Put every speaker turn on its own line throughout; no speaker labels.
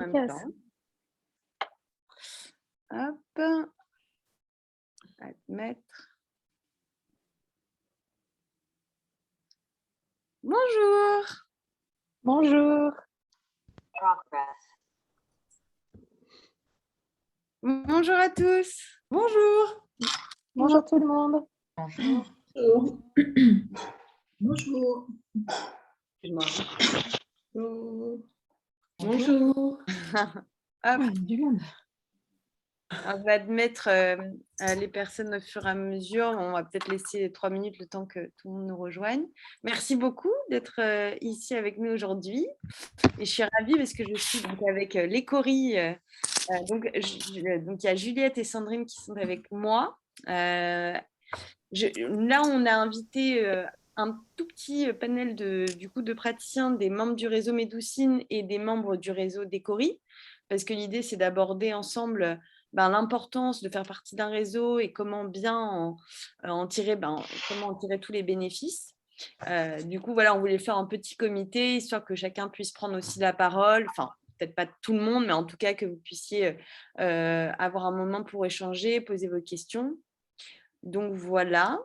même temps. Hop. Admettre. Bonjour.
Bonjour.
Bonjour à tous. Bonjour.
Bonjour tout le monde.
Bonjour.
Bonjour.
Bonjour.
Bonjour.
Hop.
Du monde.
On va admettre les personnes au fur et à mesure. On va peut-être laisser 3 minutes le temps que tout le monde nous rejoigne. Merci beaucoup d'être ici avec nous aujourd'hui. Et je suis ravie parce que je suis donc avec les Cory. Donc, il y a Juliette et Sandrine qui sont avec moi. Là, on a invité un tout petit panel de praticiens, des membres du réseau Médoucine et des membres du réseau des Cory, parce que l'idée, c'est d'aborder ensemble l'importance de faire partie d'un réseau et comment bien en tirer tous les bénéfices. Du coup, voilà, on voulait faire un petit comité, histoire que chacun puisse prendre aussi la parole, enfin, peut-être pas tout le monde, mais en tout cas que vous puissiez avoir un moment pour échanger, poser vos questions. Donc, voilà.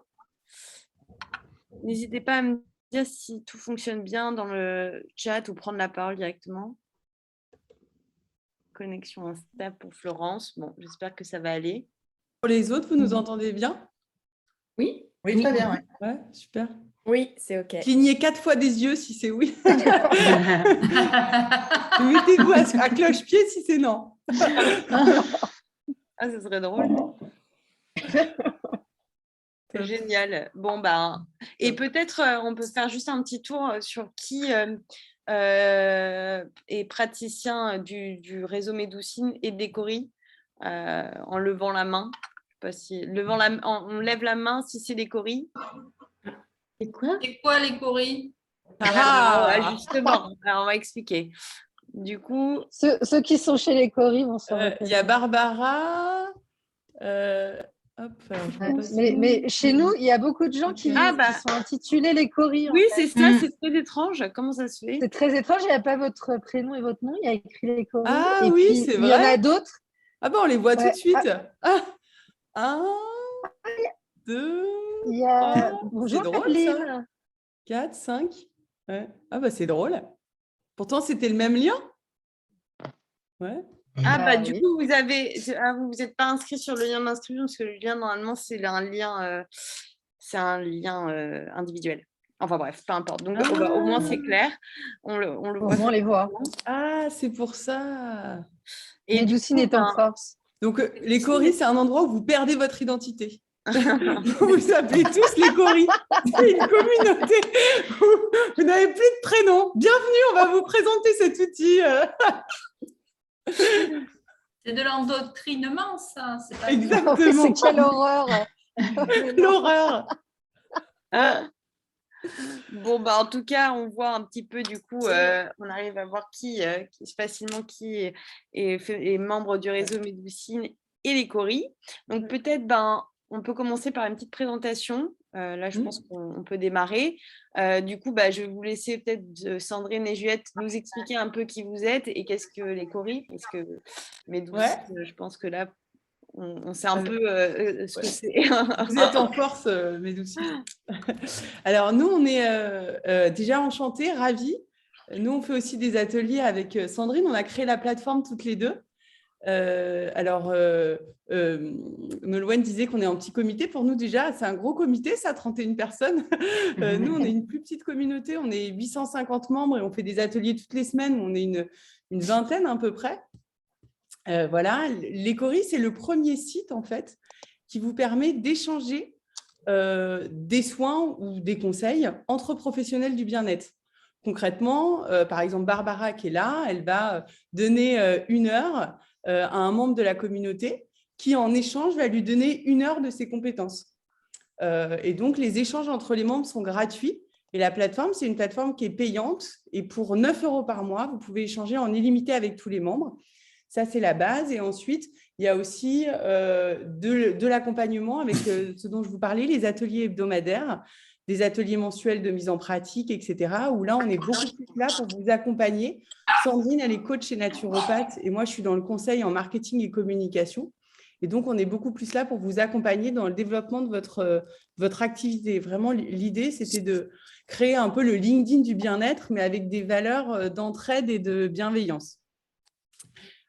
N'hésitez pas à me dire si tout fonctionne bien dans le chat ou prendre la parole directement. Connexion instable pour Florence. Bon, j'espère que ça va aller.
Pour les autres, vous nous entendez bien?
Oui,
Oui, très bien. Ouais.
Ouais, super.
oui, c'est OK.
Clignez 4 fois des yeux si c'est oui. Mettez-vous à cloche-pied si c'est non.
Ah, ça serait drôle. C'est génial. Bon, et peut-être on peut faire juste un petit tour sur qui est praticien du réseau Médoucine et des Cory en levant la main. Je sais pas si on lève la main si c'est des Cory.
C'est quoi?
C'est quoi les Cory?
Justement, alors on va expliquer. Du coup,
Ceux qui sont chez les Cory vont se reconnaître.
Il y a Barbara. Hop, alors, je vois pas
Mais chez nous, il y a beaucoup de gens qui sont intitulés les Cory.
oui, c'est ça, c'est très étrange. Comment ça se fait?
C'est très étrange, il n'y a pas votre prénom et votre nom, il y a écrit les Cory.
Ah
et
oui,
puis,
c'est
il y en
vrai.
a d'autres.
Ah ben, on les voit tout
Ouais.
de suite. Un, deux,
Il y a...
trois.
Bonjour,
C'est drôle,
Adeline.
ça. 4, 5. Ouais. Ah bah c'est drôle. Pourtant, c'était le même lien. Ouais.
Du coup, vous n'êtes pas inscrit sur le lien d'inscription parce que le lien, normalement, c'est un lien individuel. Enfin bref, peu importe. Donc, au moins, c'est clair. On le
Au
voit.
moins, on les voit.
Ah, c'est pour ça.
Et
Médoucine est en force.
Donc, les Cory, c'est un endroit où vous perdez votre identité. Vous s'appelez tous les Cory. C'est une communauté où vous n'avez plus de prénom. Bienvenue, on va vous présenter cet outil.
C'est de l'endoctrinement, ça. C'est pas
Exactement.
C'est quelle horreur.
L'horreur.
Bon, en tout cas, on voit un petit peu, du coup, on arrive à voir qui est membre du réseau Médoucine et les Cory. Donc, peut-être, on peut commencer par une petite présentation. Là, je pense qu'on peut démarrer. Du coup, je vais vous laisser peut-être Sandrine et Juliette nous expliquer un peu qui vous êtes et qu'est-ce que les Cory, parce que Médoucine, je pense que là, on sait un peu ce que c'est.
Vous êtes en force, Médoucine. Alors, nous, on est déjà enchantés, ravis. Nous, on fait aussi des ateliers avec Sandrine. On a créé la plateforme toutes les deux. Nolwenn disait qu'on est en petit comité. Pour nous, déjà, c'est un gros comité, ça, 31 personnes. Nous, on est une plus petite communauté. On est 850 membres et on fait des ateliers toutes les semaines. On est une vingtaine à peu près. Voilà, les Cory, c'est le premier site, en fait, qui vous permet d'échanger des soins ou des conseils entre professionnels du bien-être. Concrètement, par exemple, Barbara qui est là, elle va donner 1 heure à un membre de la communauté qui, en échange, va lui donner 1 heure de ses compétences. Et donc, les échanges entre les membres sont gratuits. Et la plateforme, c'est une plateforme qui est payante. Et pour 9 € par mois, vous pouvez échanger en illimité avec tous les membres. Ça, c'est la base. Et ensuite, il y a aussi de l'accompagnement avec ce dont je vous parlais, les ateliers hebdomadaires des ateliers mensuels de mise en pratique, etc., où là, on est beaucoup plus là pour vous accompagner. Sandrine, elle est coach chez Naturopathe et moi, je suis dans le conseil en marketing et communication. Et donc, on est beaucoup plus là pour vous accompagner dans le développement de votre activité. Vraiment, l'idée, c'était de créer un peu le LinkedIn du bien-être, mais avec des valeurs d'entraide et de bienveillance.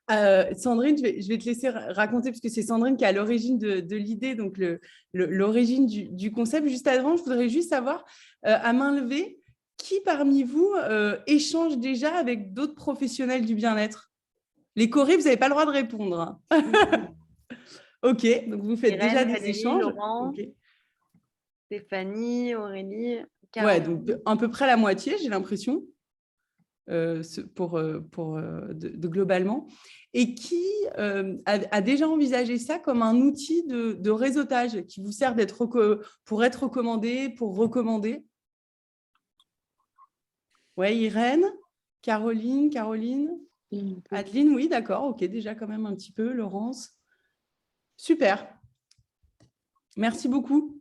Sandrine, je vais te laisser raconter, parce que c'est Sandrine qui est à l'origine de l'idée, donc l'origine du concept. Juste avant, je voudrais juste savoir, à main levée, qui parmi vous échange déjà avec d'autres professionnels du bien-être? Les Corées, vous n'avez pas le droit de répondre. Ok, donc vous faites
Irène,
déjà des
Valérie,
échanges.
Laurent,
Okay.
Stéphanie, Aurélie,
Ouais,
Caroline.
donc à peu près la moitié, j'ai l'impression, globalement. Et qui a déjà envisagé ça comme un outil de réseautage qui vous sert pour être recommandé, pour recommander? Ouais, Irène, Caroline, Adeline, oui, d'accord, ok, déjà quand même un petit peu, Laurence. Super. Merci beaucoup.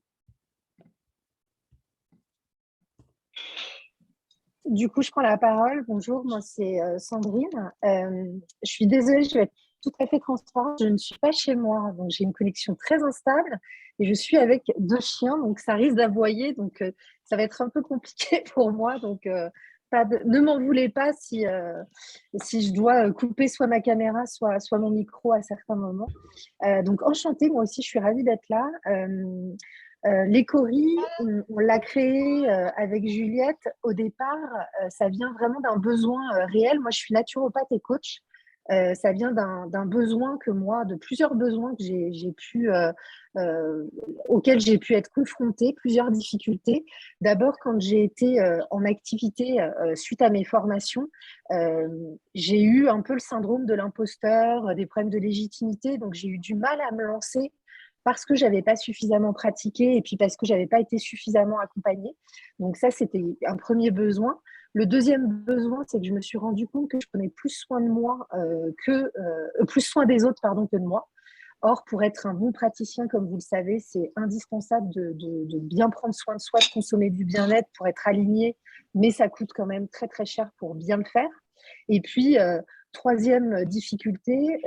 Du coup, je prends la parole. Bonjour, moi c'est Sandrine. Je suis désolée, je vais être tout à fait transparente. Je ne suis pas chez moi, donc j'ai une connexion très instable et je suis avec 2 chiens, donc ça risque d'aboyer, donc ça va être un peu compliqué pour moi. Donc ne m'en voulez pas si je dois couper soit ma caméra, soit mon micro à certains moments. Donc enchantée, moi aussi, je suis ravie d'être là. L'écorie, on l'a créé avec Juliette. Au départ, ça vient vraiment d'un besoin réel. Moi, je suis naturopathe et coach. Ça vient d'un besoin que moi, de plusieurs besoins que auxquels j'ai pu être confrontée, plusieurs difficultés. D'abord, quand j'ai été en activité suite à mes formations, j'ai eu un peu le syndrome de l'imposteur, des problèmes de légitimité. Donc, j'ai eu du mal à me lancer parce que je n'avais pas suffisamment pratiqué et puis parce que je n'avais pas été suffisamment accompagnée. Donc ça, c'était un premier besoin. Le deuxième besoin, c'est que je me suis rendu compte que je prenais plus soin de moi plus soin des autres que de moi. Or, pour être un bon praticien, comme vous le savez, c'est indispensable de bien prendre soin de soi, de consommer du bien-être pour être aligné, mais ça coûte quand même très très cher pour bien le faire. Et puis, troisième difficulté,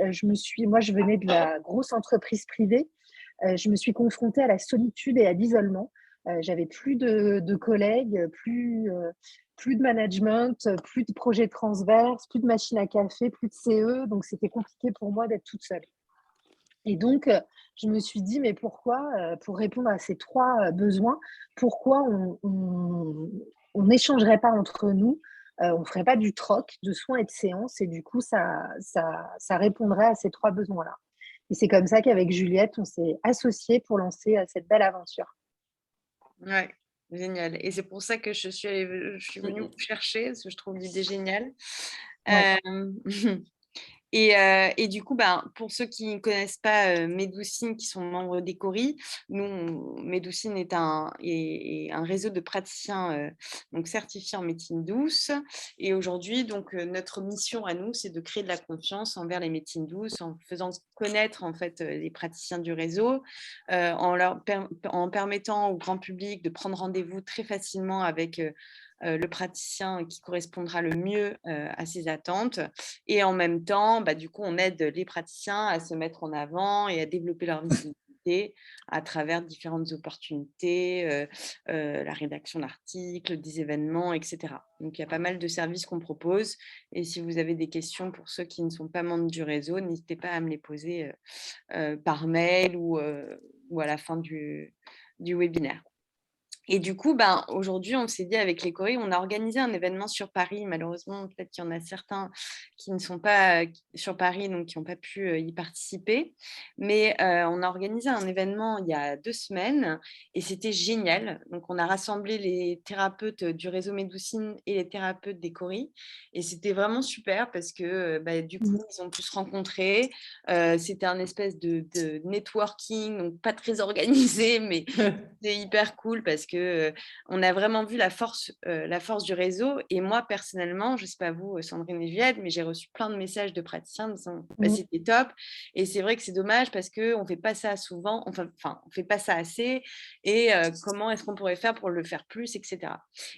moi je venais de la grosse entreprise privée. Je me suis confrontée à la solitude et à l'isolement. J'avais plus de collègues, plus de management, plus de projets transverses, plus de machines à café, plus de CE. Donc, c'était compliqué pour moi d'être toute seule. Et donc, je me suis dit, mais pourquoi, pour répondre à ces 3 besoins, pourquoi on n'échangerait pas entre nous, on ne ferait pas du troc de soins et de séances, et du coup, ça répondrait à ces 3 besoins-là. Et c'est comme ça qu'avec Juliette, on s'est associés pour lancer cette belle aventure.
Ouais, génial. Et c'est pour ça que je suis venue vous chercher, parce que je trouve l'idée géniale.
Ouais.
Et du coup, pour ceux qui ne connaissent pas Médoucine, qui sont membres d'Ecorie, Médoucine est un réseau de praticiens donc certifiés en médecine douce. Et aujourd'hui, donc notre mission à nous, c'est de créer de la confiance envers les médecines douces en faisant connaître en fait les praticiens du réseau, en permettant au grand public de prendre rendez-vous très facilement avec le praticien qui correspondra le mieux à ses attentes. Et en même temps, du coup, on aide les praticiens à se mettre en avant et à développer leur visibilité à travers différentes opportunités, la rédaction d'articles, des événements, etc. Donc, il y a pas mal de services qu'on propose. Et si vous avez des questions pour ceux qui ne sont pas membres du réseau, n'hésitez pas à me les poser par mail ou à la fin du webinaire. Et du coup, aujourd'hui, on s'est dit avec les Corées, on a organisé un événement sur Paris. Malheureusement, peut-être qu'il y en a certains qui ne sont pas sur Paris, donc qui n'ont pas pu y participer. Mais on a organisé un événement il y a 2 semaines et c'était génial. Donc, on a rassemblé les thérapeutes du réseau Médoucine et les thérapeutes des Corées. Et c'était vraiment super parce que du coup, ils ont pu se rencontrer. C'était un espèce de networking, donc pas très organisé, mais C'est hyper cool parce que on a vraiment vu la force du réseau. Et moi, personnellement, je ne sais pas vous, Sandrine et Juliette, mais j'ai reçu plein de messages de praticiens disant bah, c'était top. Et c'est vrai que c'est dommage parce qu'on ne fait pas ça souvent, enfin, on ne fait pas ça assez. Et comment est-ce qu'on pourrait faire pour le faire plus, etc.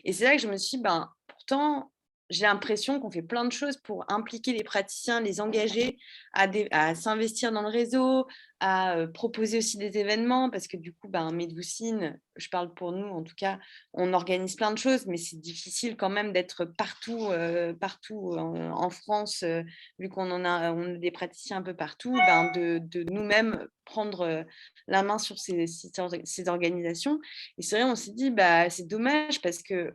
Et c'est là que je me suis dit, ben, pourtant, j'ai l'impression qu'on fait plein de choses pour impliquer les praticiens, les engager à s'investir dans le réseau, à proposer aussi des événements, parce que du coup, Medoucine, je parle pour nous en tout cas, on organise plein de choses, mais c'est difficile quand même d'être partout en France, vu on a des praticiens un peu partout, de nous-mêmes prendre la main sur ces organisations. Et c'est vrai, on s'est dit, c'est dommage parce que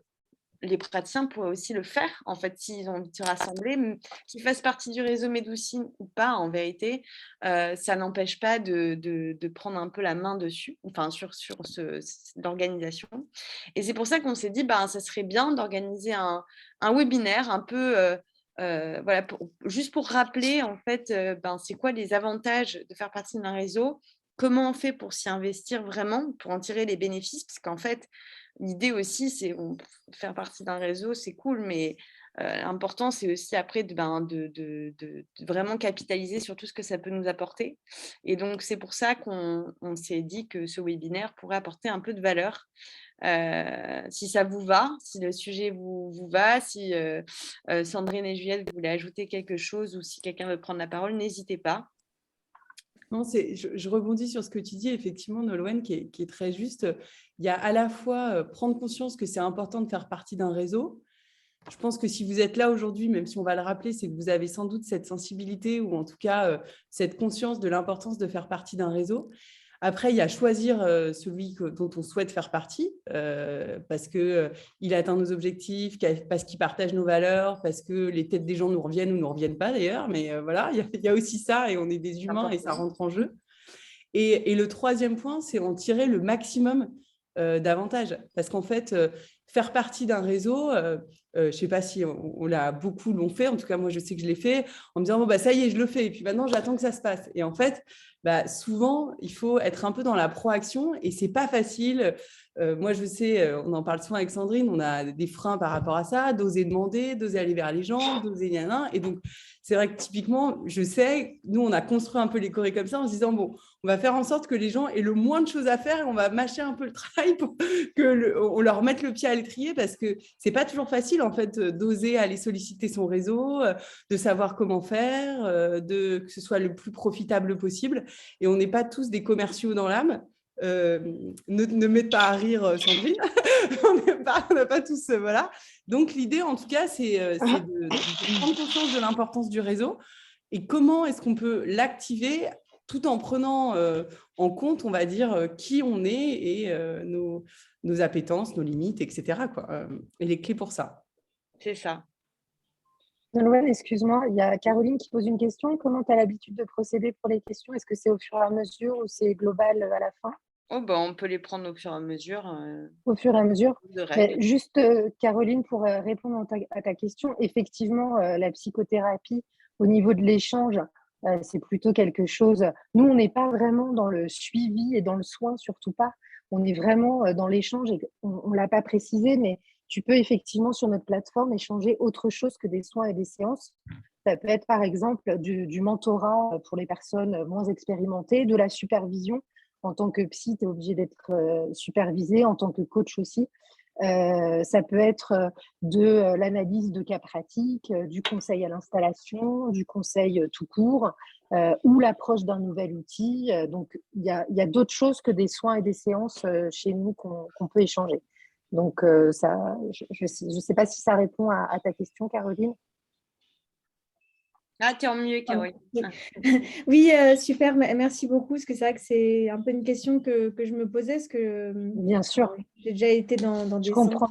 les praticiens pourraient aussi le faire, en fait, s'ils ont envie de se rassembler, qu'ils fassent partie du réseau Medoucine ou pas, en vérité, ça n'empêche pas de prendre un peu la main dessus, enfin, sur l'organisation. Et c'est pour ça qu'on s'est dit, ça serait bien d'organiser un webinaire un peu, voilà, juste pour rappeler, en fait, c'est quoi les avantages de faire partie d'un réseau, comment on fait pour s'y investir vraiment, pour en tirer les bénéfices, parce qu'en fait, l'idée aussi, c'est faire partie d'un réseau, c'est cool, mais l'important, c'est aussi après de vraiment capitaliser sur tout ce que ça peut nous apporter. Et donc, c'est pour ça qu'on s'est dit que ce webinaire pourrait apporter un peu de valeur. Si ça vous va, si le sujet vous va, si Sandrine et Juliette, vous voulez ajouter quelque chose ou si quelqu'un veut prendre la parole, n'hésitez pas.
Non, je rebondis sur ce que tu dis, effectivement, Nolwenn, qui est très juste. Il y a à la fois prendre conscience que c'est important de faire partie d'un réseau. Je pense que si vous êtes là aujourd'hui, même si on va le rappeler, c'est que vous avez sans doute cette sensibilité ou en tout cas cette conscience de l'importance de faire partie d'un réseau. Après, il y a choisir celui dont on souhaite faire partie parce qu'il atteint nos objectifs, parce qu'il partage nos valeurs, parce que les têtes des gens nous reviennent ou ne nous reviennent pas d'ailleurs. Mais voilà, il y a aussi ça et on est des humains et ça rentre en jeu. Et le troisième point, c'est en tirer le maximum d'avantages. Parce qu'en fait, faire partie d'un réseau, je ne sais pas si on l'a beaucoup l'ont fait, en tout cas moi je sais que je l'ai fait, en me disant ça y est, je le fais, et puis maintenant j'attends que ça se passe. Et en fait, souvent, il faut être un peu dans la proaction et ce n'est pas facile. Moi je sais, on en parle souvent avec Sandrine, on a des freins par rapport à ça, d'oser demander, d'oser aller vers les gens, d'oser et donc c'est vrai que typiquement, je sais, nous on a construit un peu les chorés comme ça en se disant on va faire en sorte que les gens aient le moins de choses à faire et on va mâcher un peu le travail pour qu'on leur mette le pied à l'étrier parce que c'est pas toujours facile en fait d'oser aller solliciter son réseau, de savoir comment faire, que ce soit le plus profitable possible. Et on n'est pas tous des commerciaux dans l'âme. Ne mets pas à rire, Sandrine. on n'a pas tous... voilà. Donc, l'idée, en tout cas, c'est de prendre conscience de l'importance du réseau et comment est-ce qu'on peut l'activer tout en prenant en compte, on va dire, qui on est et nos appétences, nos limites, etc. Et les clés pour ça.
C'est ça.
Nolwenn, excuse-moi, il y a Caroline qui pose une question. Comment tu as l'habitude de procéder pour les questions? Est-ce que c'est au fur et à mesure ou c'est global à la fin?
On peut les prendre au fur et à mesure.
Au fur et à mesure. Mais juste, Caroline, pour répondre à ta question, effectivement, la psychothérapie, au niveau de l'échange, c'est plutôt quelque chose... Nous, on n'est pas vraiment dans le suivi et dans le soin, surtout pas. On est vraiment dans l'échange et on ne l'a pas précisé, mais tu peux effectivement, sur notre plateforme, échanger autre chose que des soins et des séances. Ça peut être, par exemple, du mentorat pour les personnes moins expérimentées, de la supervision. En tant que psy, tu es obligé d'être supervisé, en tant que coach aussi. Ça peut être de l'analyse de cas pratiques, du conseil à l'installation, du conseil tout court, ou l'approche d'un nouvel outil. Donc, il y a d'autres choses que des soins et des séances chez nous qu'on peut échanger. Donc, je ne sais pas si ça répond à ta question, Caroline.
Ah, tant mieux, Caroline.
Oui, super, merci beaucoup, parce que c'est vrai que c'est un peu une question que je me posais, parce que
bien sûr,
j'ai déjà été dans des centres,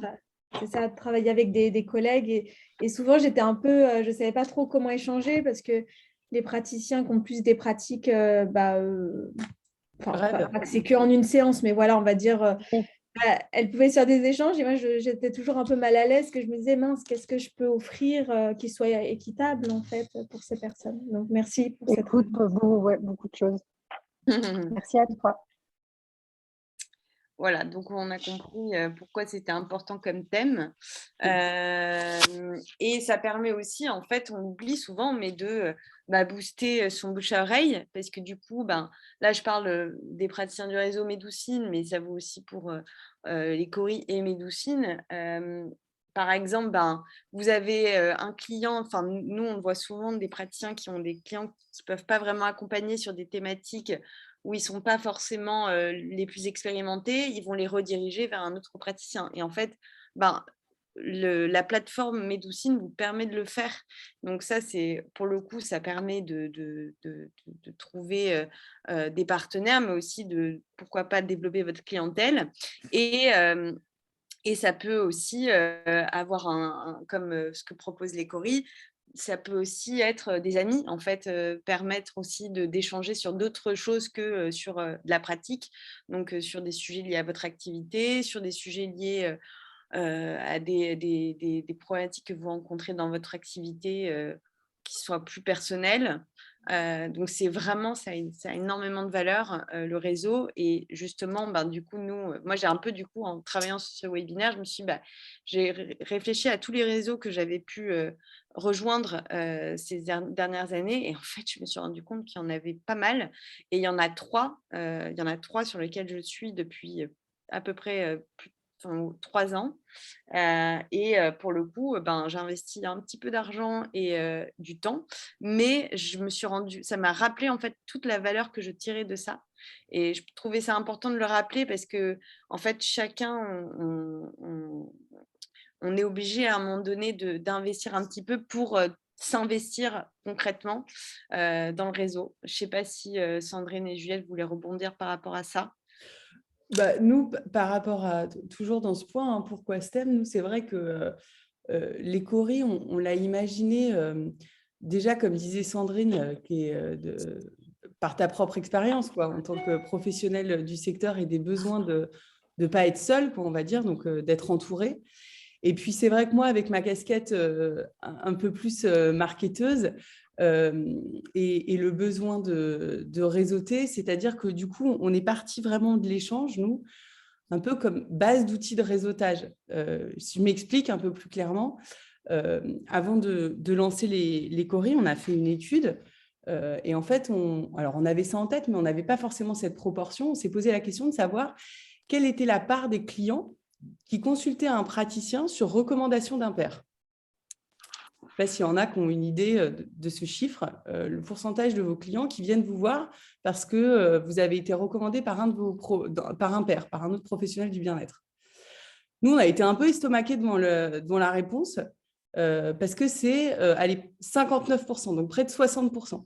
c'est ça, travailler avec des collègues, et souvent j'étais un peu, je ne savais pas trop comment échanger, parce que les praticiens qui ont plus des pratiques, c'est qu'en une séance, mais voilà, on va dire... elle pouvait faire des échanges et moi j'étais toujours un peu mal à l'aise, que je me disais mince, qu'est-ce que je peux offrir qui soit équitable en fait pour ces personnes. Donc merci pour cette
beaucoup de choses. Merci à toi.
voilà, donc on a compris pourquoi c'était important comme thème. Et ça permet aussi, en fait, on oublie souvent, mais de booster son bouche à oreille, parce que du coup, là, je parle des praticiens du réseau Médoucine, mais ça vaut aussi pour les Cori et Médoucine. Par exemple, vous avez un client, enfin nous on voit souvent des praticiens qui ont des clients qui ne peuvent pas vraiment accompagner sur des thématiques où ils ne sont pas forcément les plus expérimentés, ils vont les rediriger vers un autre praticien. Et en fait, la plateforme Médoucine vous permet de le faire. Donc ça, pour le coup, ça permet de trouver des partenaires, mais aussi pourquoi pas, développer votre clientèle. Et ça peut aussi avoir comme ce que proposent les Cori, ça peut aussi être des amis, en fait, permettre aussi d'échanger sur d'autres choses que sur de la pratique, donc sur des sujets liés à votre activité, sur des sujets liés à des problématiques que vous rencontrez dans votre activité qui soient plus personnelles. Donc, c'est vraiment, ça a énormément de valeur, le réseau. Et justement, du coup, moi, j'ai un peu, du coup, en travaillant sur ce webinaire, je me suis j'ai réfléchi à tous les réseaux que j'avais pu rejoindre ces dernières années. Et en fait, je me suis rendu compte qu'il y en avait pas mal. Et il y en a trois sur lesquels je suis depuis à peu près 3 ans. Pour le coup, j'ai investi un petit peu d'argent et du temps, mais ça m'a rappelé en fait toute la valeur que je tirais de ça. Et je trouvais ça important de le rappeler parce que en fait, chacun, on est obligé à un moment donné d'investir un petit peu pour s'investir concrètement dans le réseau. Je ne sais pas si Sandrine et Juliette voulaient rebondir par rapport à ça.
Nous, par rapport à, toujours dans ce point, pourquoi STEM, nous, c'est vrai que les Cori, on l'a imaginé déjà, comme disait Sandrine, par ta propre expérience, en tant que professionnel du secteur et des besoins de ne pas être seul, on va dire, donc d'être entouré. Et puis, c'est vrai que moi, avec ma casquette un peu plus marketeuse et le besoin de réseauter, c'est-à-dire que du coup, on est parti vraiment de l'échange, nous, un peu comme base d'outils de réseautage. Si je m'explique un peu plus clairement, avant de lancer les Cori, on a fait une étude et en fait, on avait ça en tête, mais on n'avait pas forcément cette proportion. On s'est posé la question de savoir quelle était la part des clients qui consultaient un praticien sur recommandation d'un pair. Je ne sais pas s'il y en a qui ont une idée de ce chiffre, le pourcentage de vos clients qui viennent vous voir parce que vous avez été recommandé par un pair, par un autre professionnel du bien-être. Nous, on a été un peu estomaqués devant la réponse parce que c'est 59%, donc près de 60%.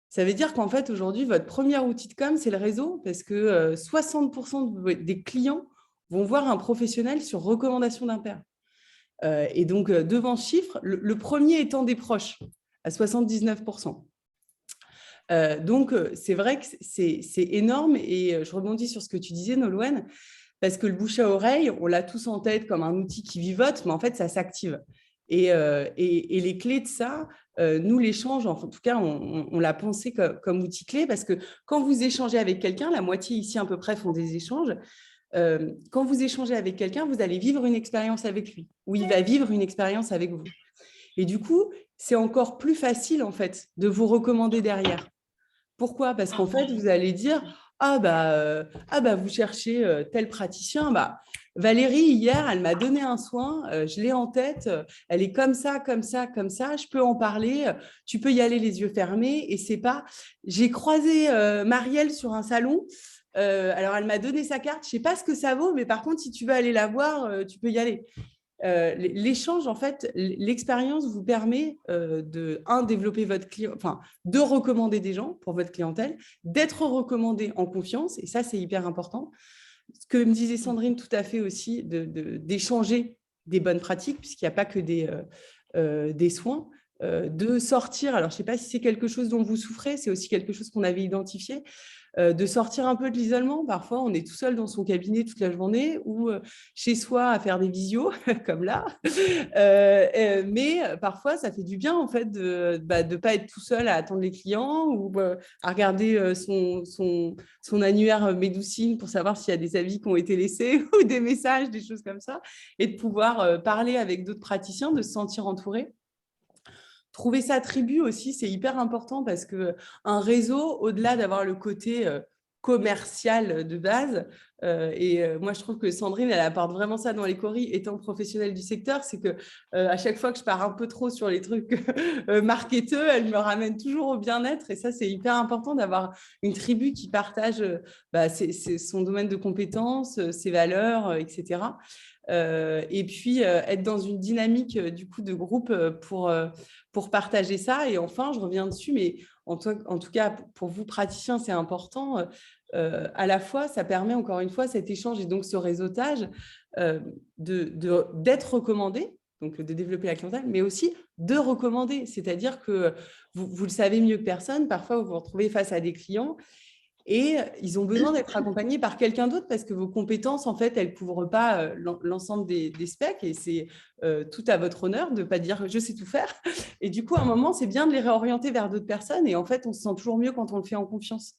Ça veut dire qu'en fait, aujourd'hui, votre premier outil de com, c'est le réseau parce que 60% des clients vont voir un professionnel sur recommandation d'un pair. Et donc, devant ce chiffre, le premier étant des proches, à 79%. Donc, c'est vrai que c'est énorme et je rebondis sur ce que tu disais, Nolwenn, parce que le bouche à oreille, on l'a tous en tête comme un outil qui vivote, mais en fait, ça s'active. Et les clés de ça, nous, l'échange, en tout cas, on l'a pensé comme outil clé parce que quand vous échangez avec quelqu'un, la moitié ici à peu près font des échanges, quand vous échangez avec quelqu'un, vous allez vivre une expérience avec lui ou il va vivre une expérience avec vous. Et du coup, c'est encore plus facile en fait de vous recommander derrière. Pourquoi ? Parce qu'en fait, vous allez dire vous cherchez tel praticien, Valérie, hier, elle m'a donné un soin, je l'ai en tête, elle est comme ça, comme ça, comme ça, je peux en parler, tu peux y aller les yeux fermés. Et c'est pas, j'ai croisé Marielle sur un salon, alors elle m'a donné sa carte, je sais pas ce que ça vaut, mais par contre, si tu veux aller la voir, tu peux y aller. L'échange, en fait, l'expérience vous permet de développer votre client, enfin, de recommander des gens pour votre clientèle, d'être recommandé en confiance, et ça, c'est hyper important. Ce que me disait Sandrine tout à fait aussi, d'échanger des bonnes pratiques, puisqu'il n'y a pas que des soins, de sortir. Alors, je ne sais pas si c'est quelque chose dont vous souffrez, c'est aussi quelque chose qu'on avait identifié, de sortir un peu de l'isolement. Parfois, on est tout seul dans son cabinet toute la journée ou chez soi à faire des visios, comme là. Mais parfois, ça fait du bien, en fait, de ne pas être tout seul à attendre les clients ou à regarder son annuaire Médoucine pour savoir s'il y a des avis qui ont été laissés ou des messages, des choses comme ça, et de pouvoir parler avec d'autres praticiens, de se sentir entouré. Trouver sa tribu aussi, c'est hyper important parce qu'un réseau, au-delà d'avoir le côté commercial de base, moi je trouve que Sandrine, elle apporte vraiment ça dans les Coris, étant professionnelle du secteur, c'est que à chaque fois que je pars un peu trop sur les trucs marketeux, elle me ramène toujours au bien-être, et ça c'est hyper important d'avoir une tribu qui partage son domaine de compétences, ses valeurs, etc. Et puis être dans une dynamique du coup de groupe pour partager ça. Et enfin, je reviens dessus, mais en tout cas, pour vous praticiens, c'est important. À la fois, ça permet encore une fois cet échange et donc ce réseautage d'être recommandé, donc de développer la clientèle, mais aussi de recommander. C'est-à-dire que vous le savez mieux que personne, parfois vous vous retrouvez face à des clients et ils ont besoin d'être accompagnés par quelqu'un d'autre parce que vos compétences, en fait, elles ne couvrent pas l'ensemble des specs, et c'est tout à votre honneur de ne pas dire « je sais tout faire ». Et du coup, à un moment, c'est bien de les réorienter vers d'autres personnes, et en fait, on se sent toujours mieux quand on le fait en confiance.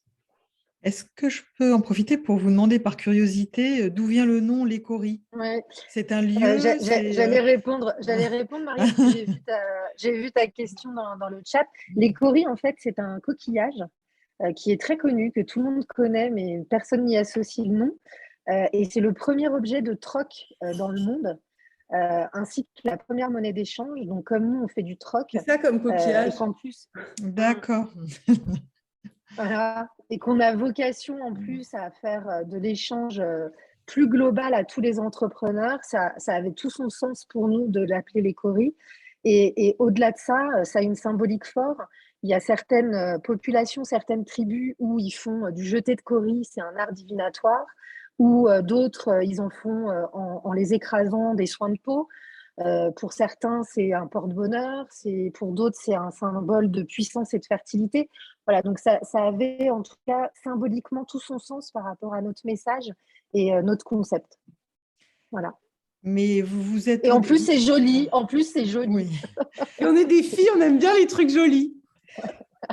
Est-ce que je peux en profiter pour vous demander par curiosité d'où vient le nom Les Coris?
Ouais.
C'est un lieu,
J'allais répondre, Marie, parce que j'ai vu ta question dans le chat. Les Coris, en fait, c'est un coquillage qui est très connu, que tout le monde connaît, mais personne n'y associe le nom. Et c'est le premier objet de troc dans le monde, ainsi que la première monnaie d'échange. Donc, comme nous, on fait du troc.
C'est ça comme coquillage.
Et qu'en plus,
D'accord.
voilà, et qu'on a vocation en plus à faire de l'échange plus global à tous les entrepreneurs. Ça avait tout son sens pour nous de l'appeler les Coris. Et au-delà de ça, ça a une symbolique forte. Il y a certaines populations, certaines tribus où ils font du jeté de Coris, c'est un art divinatoire, ou d'autres, ils en font en les écrasant des soins de peau. Pour certains, c'est un porte-bonheur, pour d'autres, c'est un symbole de puissance et de fertilité. Voilà, donc ça avait en tout cas symboliquement tout son sens par rapport à notre message et notre concept. Voilà.
Mais vous êtes...
Et en plus, c'est joli.
Oui.
Et on est des filles, on aime bien les trucs jolis.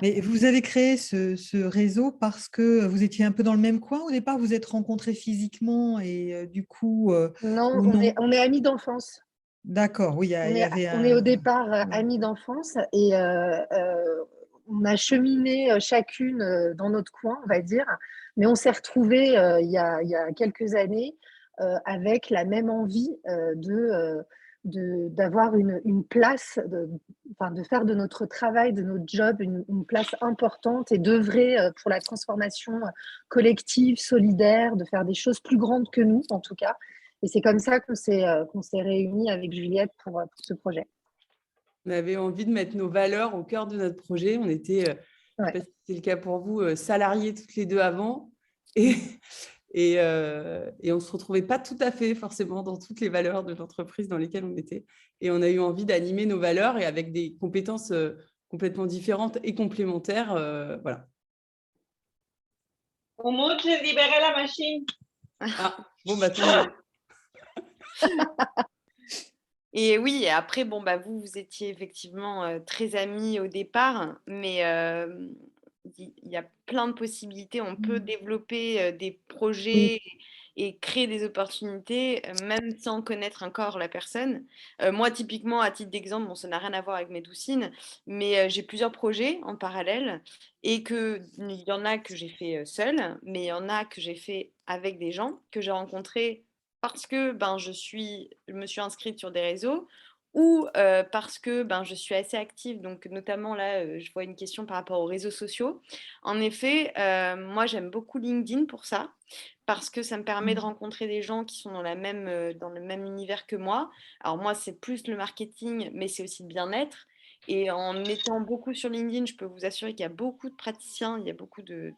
Mais vous avez créé ce réseau parce que vous étiez un peu dans le même coin au départ, vous êtes rencontrés physiquement et du coup...
Non, on est amis d'enfance.
D'accord, oui, il y avait
on est au départ amis d'enfance et on a cheminé chacune dans notre coin, on va dire, mais on s'est retrouvés il y a quelques années avec la même envie d'avoir une place, de faire de notre travail, de notre job, une place importante et d'œuvrer pour la transformation collective, solidaire, de faire des choses plus grandes que nous, en tout cas. Et c'est comme ça qu'on s'est réunis avec Juliette pour ce projet.
On avait envie de mettre nos valeurs au cœur de notre projet. On était, je ne sais pas si c'est le cas pour vous, salariés toutes les deux avant. Et on ne se retrouvait pas tout à fait forcément dans toutes les valeurs de l'entreprise dans lesquelles on était. Et on a eu envie d'animer nos valeurs et avec des compétences complètement différentes et complémentaires. Voilà.
Au moins, j'ai libéré la machine.
Ah, bon, bah, tant mieux.
Et oui, après, bon, bah, vous étiez effectivement très amis au départ, mais il y a plein de possibilités. On peut développer des projets et créer des opportunités, même sans connaître encore la personne. Moi, typiquement, à titre d'exemple, bon, ça n'a rien à voir avec Médoucine, mais j'ai plusieurs projets en parallèle et il y en a que j'ai fait seule, mais il y en a que j'ai fait avec des gens que j'ai rencontrés parce que je me suis inscrite sur des réseaux ou parce que je suis assez active. Donc, notamment, là, je vois une question par rapport aux réseaux sociaux. En effet, moi, j'aime beaucoup LinkedIn pour ça, parce que ça me permet de rencontrer des gens qui sont dans le même univers que moi. Alors, moi, c'est plus le marketing, mais c'est aussi le bien-être. Et en étant beaucoup sur LinkedIn, je peux vous assurer qu'il y a beaucoup de praticiens, il y a beaucoup de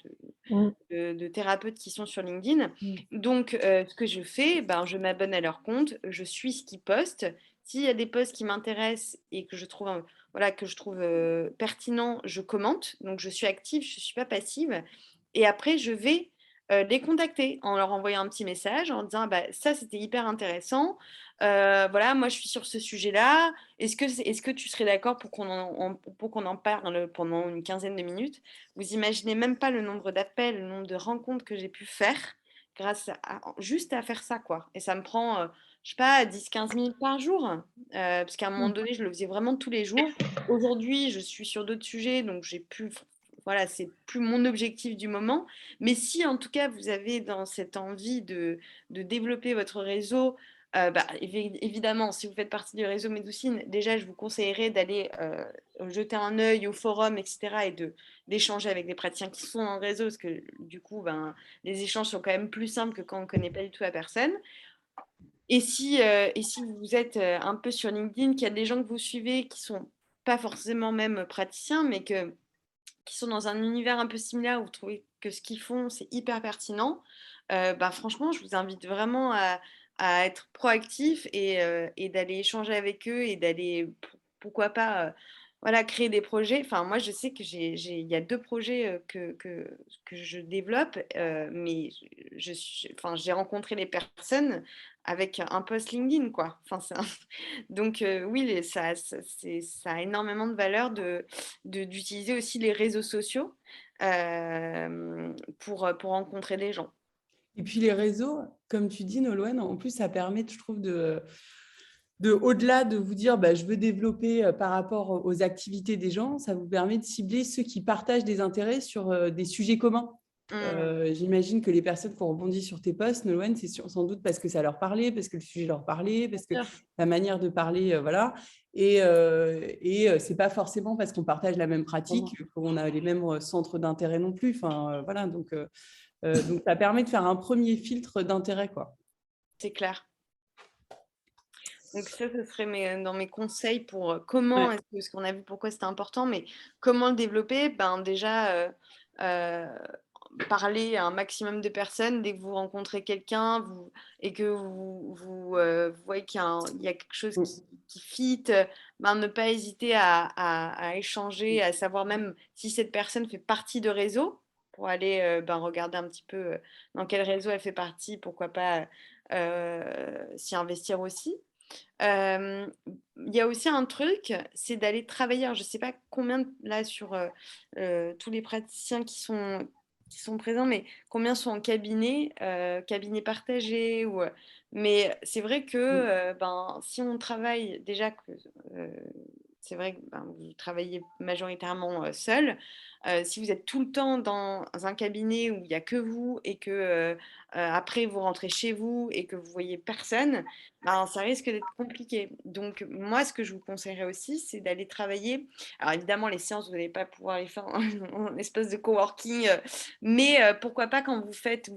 thérapeutes qui sont sur LinkedIn. Donc, ce que je fais, je m'abonne à leur compte, je suis ce qu'ils postent. S'il y a des posts qui m'intéressent et que je trouve, pertinents, je commente. Donc, je suis active, je ne suis pas passive. Et après, je vais les contacter en leur envoyant un petit message en disant bah, ça c'était hyper intéressant. Voilà, moi je suis sur ce sujet-là. Est-ce que tu serais d'accord pour pour qu'on en parle pendant une quinzaine de minutes? Vous imaginez même pas le nombre d'appels, le nombre de rencontres que j'ai pu faire juste à faire ça, quoi. Et ça me prend, je sais pas, 10-15 minutes par jour. Parce qu'à un moment donné, je le faisais vraiment tous les jours. Aujourd'hui, je suis sur d'autres sujets, donc j'ai plus. Voilà, c'est plus mon objectif du moment. Mais si en tout cas vous avez dans cette envie de développer votre réseau, bah, évidemment, si vous faites partie du réseau Médoucine, déjà je vous conseillerais d'aller jeter un œil au forum, etc. et d'échanger avec des praticiens qui sont en réseau, parce que du coup, ben, les échanges sont quand même plus simples que quand on ne connaît pas du tout la personne. Et si vous êtes un peu sur LinkedIn, qu'il y a des gens que vous suivez qui ne sont pas forcément même praticiens, mais qui sont dans un univers un peu similaire où vous trouvez que ce qu'ils font, c'est hyper pertinent, bah, franchement, je vous invite vraiment à être proactif et d'aller échanger avec eux et d'aller, pourquoi pas, voilà, créer des projets. Enfin, moi, je sais que il y a 2 projets que je développe, mais enfin, j'ai rencontré les personnes avec un post LinkedIn, quoi. Enfin, donc, oui, ça a énormément de valeur d'utiliser aussi les réseaux sociaux pour rencontrer des gens.
Et puis les réseaux, comme tu dis, Nolwenn, en plus, ça permet, je trouve, au-delà de vous dire bah, je veux développer par rapport aux activités des gens, ça vous permet de cibler ceux qui partagent des intérêts sur des sujets communs. J'imagine que les personnes qui ont rebondi sur tes posts, Nolwenn, c'est sans doute parce que ça leur parlait, parce que le sujet leur parlait, parce que la manière de parler, voilà. Et c'est pas forcément parce qu'on partage la même pratique qu'on a les mêmes centres d'intérêt non plus. Enfin, voilà, donc ça permet de faire un premier filtre d'intérêt, quoi.
C'est clair. Donc ça, ce serait dans mes conseils pour comment, parce qu'on a vu pourquoi c'était important, mais comment le développer? Ben déjà, parler à un maximum de personnes dès que vous rencontrez quelqu'un et que vous voyez qu'il y a quelque chose qui fit, ben, ne pas hésiter à échanger, à savoir même si cette personne fait partie de réseau, pour aller ben, regarder un petit peu dans quel réseau elle fait partie, pourquoi pas s'y investir aussi. Il y a aussi un truc, c'est d'aller travailler. Alors, je ne sais pas combien là sur tous les praticiens qui sont présents, mais combien sont en cabinet, cabinet partagé mais c'est vrai que ben, si on travaille déjà que c'est vrai que ben, vous travaillez majoritairement seul. Si vous êtes tout le temps dans un cabinet où il n'y a que vous et que après vous rentrez chez vous et que vous voyez personne, ben, ça risque d'être compliqué. Donc moi, ce que je vous conseillerais aussi, c'est d'aller travailler. Alors évidemment, les séances, vous n'allez pas pouvoir les faire en espèce de coworking, mais pourquoi pas quand vous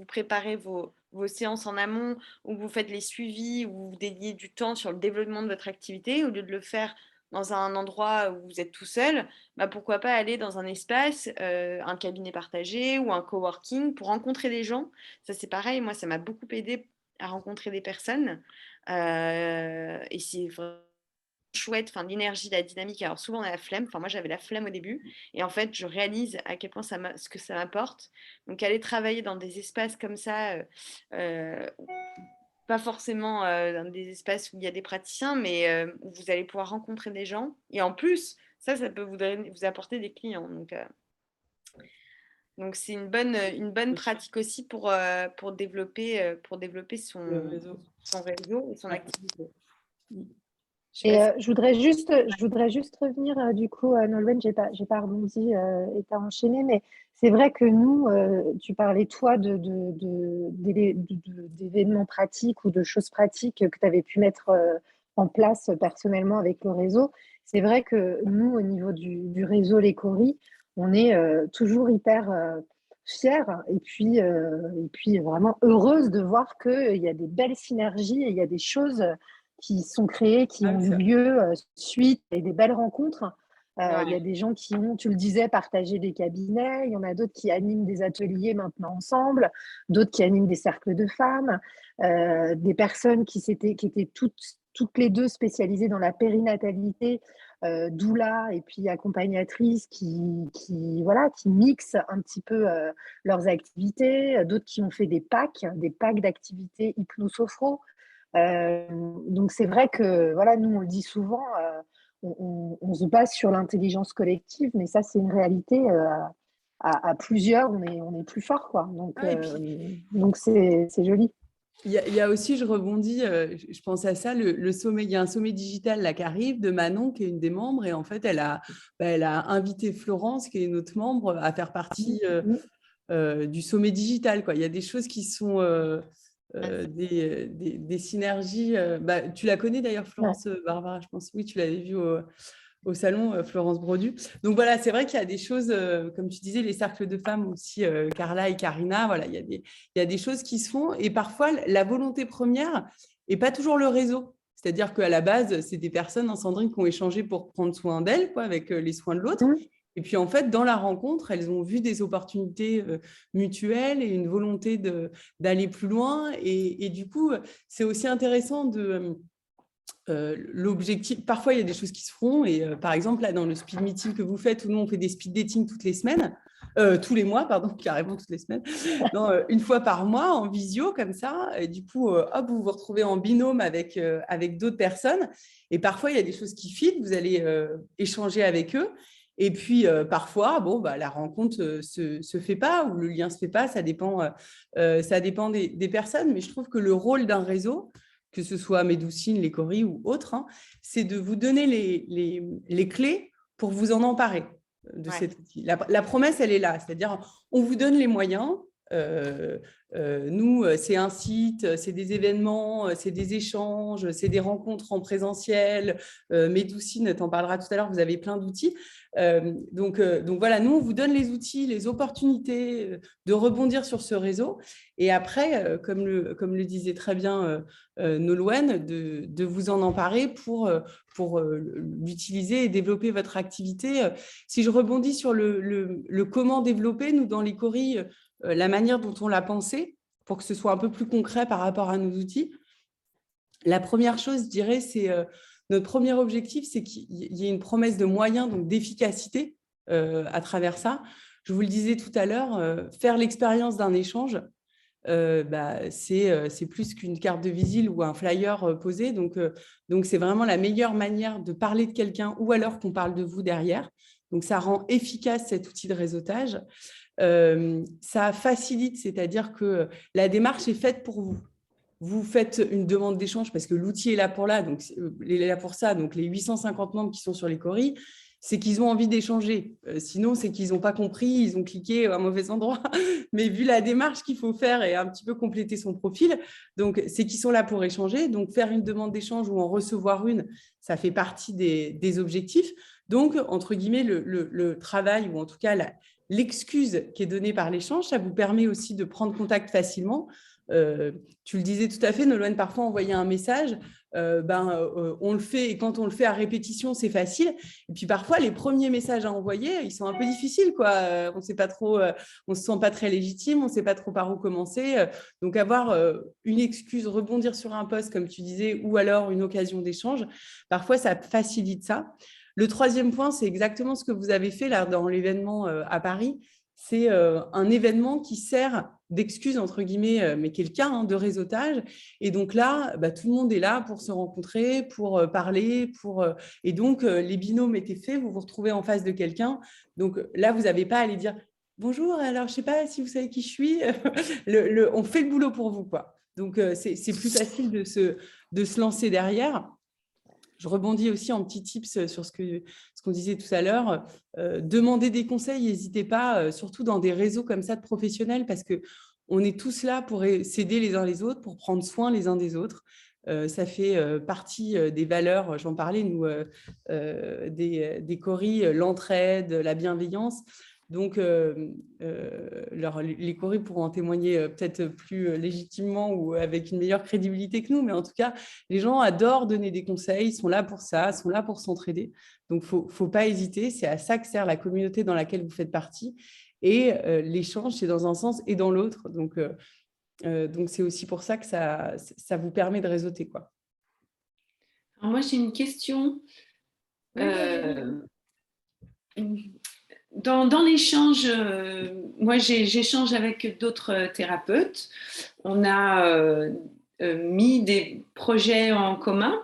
préparez vos séances en amont, ou vous faites les suivis, ou vous dédiez du temps sur le développement de votre activité, au lieu de le faire dans un endroit où vous êtes tout seul, bah pourquoi pas aller dans un espace, un cabinet partagé ou un coworking pour rencontrer des gens. Ça, c'est pareil, moi, ça m'a beaucoup aidé à rencontrer des personnes. Et c'est vraiment chouette, enfin, l'énergie, la dynamique. Alors souvent, on a la flemme. Enfin, moi, j'avais la flemme au début. Et en fait, je réalise à quel point ce que ça m'apporte. Donc, aller travailler dans des espaces comme ça, pas forcément dans des espaces où il y a des praticiens, mais où vous allez pouvoir rencontrer des gens. Et en plus, ça peut vous apporter des clients. Donc c'est une bonne pratique aussi pour développer son réseau et son activité.
Et je voudrais juste revenir, du coup, Nolwenn, j'ai pas rebondi et t'as enchaîné, mais c'est vrai que nous, tu parlais toi d'événements pratiques ou de choses pratiques que tu avais pu mettre en place personnellement avec le réseau. C'est vrai que nous, au niveau du réseau Les Coris, on est toujours hyper fiers et puis vraiment heureuse de voir qu'il y a des belles synergies et il y a des choses qui sont créés, qui ont eu lieu suite et des belles rencontres. Il y a des gens qui ont, tu le disais, partagé des cabinets. Il y en a d'autres qui animent des ateliers maintenant ensemble, d'autres qui animent des cercles de femmes, des personnes qui étaient toutes les deux spécialisées dans la périnatalité doulas et puis accompagnatrices qui mixent un petit peu leurs activités, d'autres qui ont fait des packs d'activités hypnosophro. Donc c'est vrai que voilà, nous on le dit souvent, on se base sur l'intelligence collective, mais ça c'est une réalité. À plusieurs, on est plus fort, quoi. Donc c'est joli.
Il y a aussi, je rebondis, je pense à ça, le sommet. Il y a un sommet digital là qui arrive de Manon, qui est une des membres, et en fait, elle a invité Florence, qui est une autre membre, à faire partie du sommet digital, quoi. Il y a des choses qui sont des synergies. Tu la connais d'ailleurs, Florence Barbara, je pense. Oui, tu l'avais vue au salon, Florence Brodu. Donc voilà, c'est vrai qu'il y a des choses, comme tu disais, les cercles de femmes aussi, Carla et Karina, voilà, il y a des choses qui se font, et parfois la volonté première n'est pas toujours le réseau. C'est-à-dire qu'à la base, c'est des personnes, Sandrine, qui ont échangé pour prendre soin d'elles, quoi, avec les soins de l'autre. Et puis en fait, dans la rencontre, elles ont vu des opportunités mutuelles et une volonté d'aller plus loin. Et du coup, c'est aussi intéressant de... l'objectif, parfois il y a des choses qui se font, et par exemple là dans le speed meeting que vous faites, où nous on fait des speed dating toutes les semaines, tous les mois, pardon, carrément toutes les semaines, non, une fois par mois en visio comme ça, et du coup hop, vous vous retrouvez en binôme avec d'autres personnes, et parfois il y a des choses qui fit, vous allez échanger avec eux, et puis parfois la rencontre se fait pas, ou le lien se fait pas, ça dépend des personnes, mais je trouve que le rôle d'un réseau, que ce soit Médoucine, les Coris ou autres, c'est de vous donner les clés pour vous en emparer de cet outil. La promesse, elle est là, c'est-à-dire on vous donne les moyens. Nous, c'est un site, c'est des événements, c'est des échanges, c'est des rencontres en présentiel. Médoucine t'en parlera tout à l'heure, vous avez plein d'outils. Donc voilà, nous, on vous donne les outils, les opportunités de rebondir sur ce réseau. Et après, comme le disait très bien Nolwenn, de vous en emparer pour l'utiliser et développer votre activité. Si je rebondis sur le comment développer, nous, dans les Coris, la manière dont on l'a pensé, pour que ce soit un peu plus concret par rapport à nos outils. La première chose, je dirais, c'est notre premier objectif, c'est qu'il y ait une promesse de moyens, donc d'efficacité à travers ça. Je vous le disais tout à l'heure, faire l'expérience d'un échange, c'est plus qu'une carte de visite ou un flyer posé. Donc, c'est vraiment la meilleure manière de parler de quelqu'un, ou alors qu'on parle de vous derrière. Donc, ça rend efficace cet outil de réseautage. Ça facilite, c'est-à-dire que la démarche est faite pour vous. Vous faites une demande d'échange parce que l'outil est là pour ça. Donc, les 850 membres qui sont sur les Coris, c'est qu'ils ont envie d'échanger. Sinon, c'est qu'ils n'ont pas compris, ils ont cliqué à un mauvais endroit. Mais vu la démarche qu'il faut faire et un petit peu compléter son profil, donc c'est qu'ils sont là pour échanger. Donc, faire une demande d'échange ou en recevoir une, ça fait partie des objectifs. Donc, entre guillemets, le travail, ou en tout cas l'excuse qui est donnée par l'échange, ça vous permet aussi de prendre contact facilement. Tu le disais tout à fait, Nolwenn, parfois envoyer un message, on le fait, et quand on le fait à répétition, c'est facile. Et puis parfois, les premiers messages à envoyer, ils sont un peu difficiles, quoi. On sait pas trop, on se sent pas très légitime, on sait pas trop par où commencer. Donc avoir une excuse, rebondir sur un post, comme tu disais, ou alors une occasion d'échange, parfois ça facilite ça. Le troisième point, c'est exactement ce que vous avez fait là dans l'événement à Paris. C'est un événement qui sert d'excuse, entre guillemets, mais qui est le cas de réseautage. Et donc là, tout le monde est là pour se rencontrer, pour parler. Et donc, les binômes étaient faits, vous vous retrouvez en face de quelqu'un. Donc là, vous n'avez pas à aller dire « Bonjour, alors je ne sais pas si vous savez qui je suis. » On fait le boulot pour vous, quoi. Donc, c'est plus facile de se lancer derrière. Je rebondis aussi en petits tips sur ce qu'on disait tout à l'heure. Demandez des conseils, n'hésitez pas, surtout dans des réseaux comme ça de professionnels, parce qu'on est tous là pour s'aider les uns les autres, pour prendre soin les uns des autres. Ça fait partie des valeurs, j'en parlais, nous, des Coris, l'entraide, la bienveillance. Donc, les Coris pourront en témoigner peut-être plus légitimement ou avec une meilleure crédibilité que nous, mais en tout cas, les gens adorent donner des conseils, sont là pour ça, sont là pour s'entraider. Donc, il ne faut pas hésiter, c'est à ça que sert la communauté dans laquelle vous faites partie. Et l'échange, c'est dans un sens et dans l'autre. Donc, c'est aussi pour ça que ça vous permet de réseauter, quoi.
Alors moi, j'ai une question. Euh, dans l'échange, moi j'échange avec d'autres thérapeutes. On a mis des projets en commun.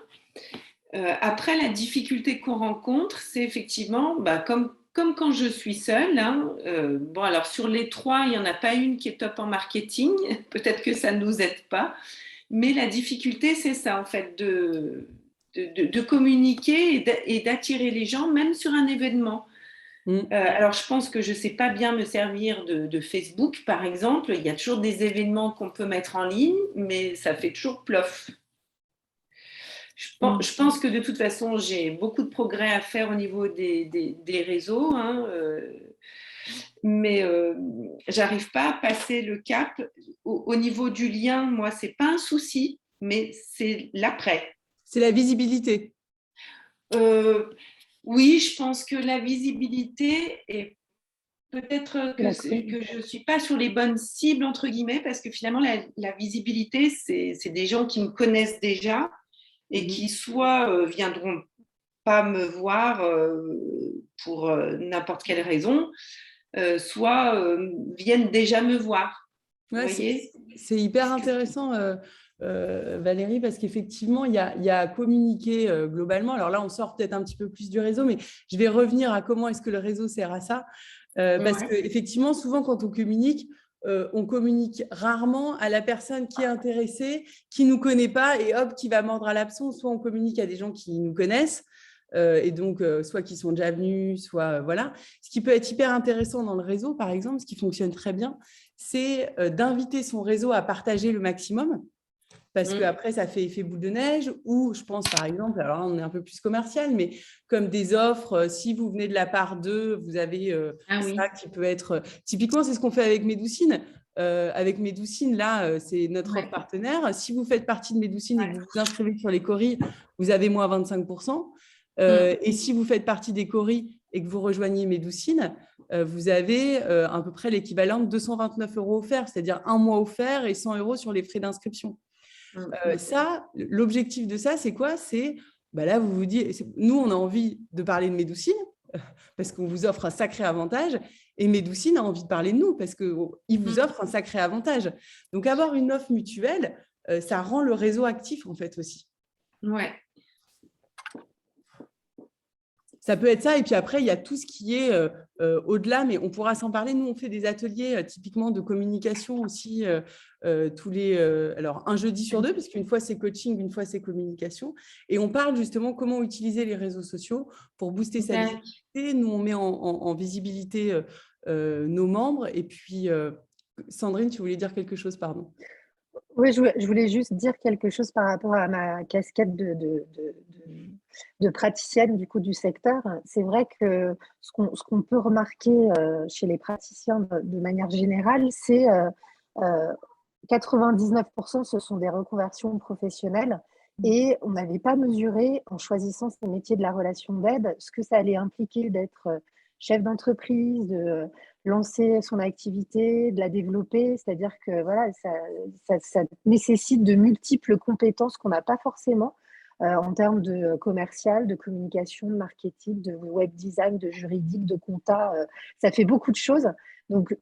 Après, la difficulté qu'on rencontre, c'est effectivement, comme quand je suis seule, hein, bon, alors sur les 3, il n'y en a pas une qui est top en marketing, peut-être que ça ne nous aide pas, mais la difficulté, c'est ça, en fait, de communiquer et d'attirer les gens, même sur un événement. Alors, je pense que je ne sais pas bien me servir de Facebook, par exemple. Il y a toujours des événements qu'on peut mettre en ligne, mais ça fait toujours plof. Je pense que de toute façon, j'ai beaucoup de progrès à faire au niveau des réseaux, hein, mais j'arrive pas à passer le cap. Au niveau du lien, moi, c'est pas un souci, mais c'est l'après.
C'est la visibilité.
Oui, je pense que la visibilité est peut-être que je ne suis pas sur les bonnes cibles, entre guillemets, parce que finalement, la visibilité, c'est des gens qui me connaissent déjà et qui soit viendront pas me voir pour n'importe quelle raison, soit viennent déjà me voir.
Ouais, c'est hyper intéressant, Valérie, parce qu'effectivement, il y a à communiquer globalement. Alors là, on sort peut-être un petit peu plus du réseau, mais je vais revenir à comment est-ce que le réseau sert à ça. Parce qu'effectivement, souvent, quand on communique rarement à la personne qui est intéressée, qui ne nous connaît pas et hop, qui va mordre à l'hameçon. Soit on communique à des gens qui nous connaissent, et donc soit qui sont déjà venus, soit voilà. Ce qui peut être hyper intéressant dans le réseau, par exemple, ce qui fonctionne très bien, c'est d'inviter son réseau à partager le maximum. Parce qu'après, ça fait effet boule de neige, ou je pense par exemple, alors là, on est un peu plus commercial, mais comme des offres, si vous venez de la part d'eux, vous avez ça qui peut être… Typiquement, c'est ce qu'on fait avec Médoucine. Avec Médoucine, là, c'est notre offre partenaire. Si vous faites partie de Médoucine et que vous vous inscrivez sur les coris, vous avez moins 25%. Et si vous faites partie des coris et que vous rejoignez Médoucine, vous avez à peu près l'équivalent de 229 € offerts, c'est-à-dire un mois offert et 100 € sur les frais d'inscription. Ça, l'objectif de ça, c'est quoi? C'est, là, vous vous dites, nous, on a envie de parler de Médoucine parce qu'on vous offre un sacré avantage, et Médoucine a envie de parler de nous parce qu'il vous offre un sacré avantage. Donc, avoir une offre mutuelle, ça rend le réseau actif, en fait, aussi.
Ouais.
Ça peut être ça, et puis après, il y a tout ce qui est au-delà, mais on pourra s'en parler. Nous, on fait des ateliers typiquement de communication aussi, alors un jeudi sur 2, parce qu'une fois, c'est coaching, une fois, c'est communication. Et on parle justement comment utiliser les réseaux sociaux pour booster sa visibilité. Nous, on met en visibilité nos membres. Et puis, Sandrine, tu voulais dire quelque chose, pardon.
Oui, je voulais juste dire quelque chose par rapport à ma casquette de praticienne du coup du secteur. C'est vrai que ce qu'on peut remarquer chez les praticiens de manière générale, c'est 99%, ce sont des reconversions professionnelles, et on n'avait pas mesuré, en choisissant ces métiers de la relation d'aide, ce que ça allait impliquer d'être chef d'entreprise, de lancer son activité, de la développer. C'est-à-dire que voilà, ça nécessite de multiples compétences qu'on n'a pas forcément en termes de commercial, de communication, de marketing, de web design, de juridique, de compta. Ça fait beaucoup de choses. Donc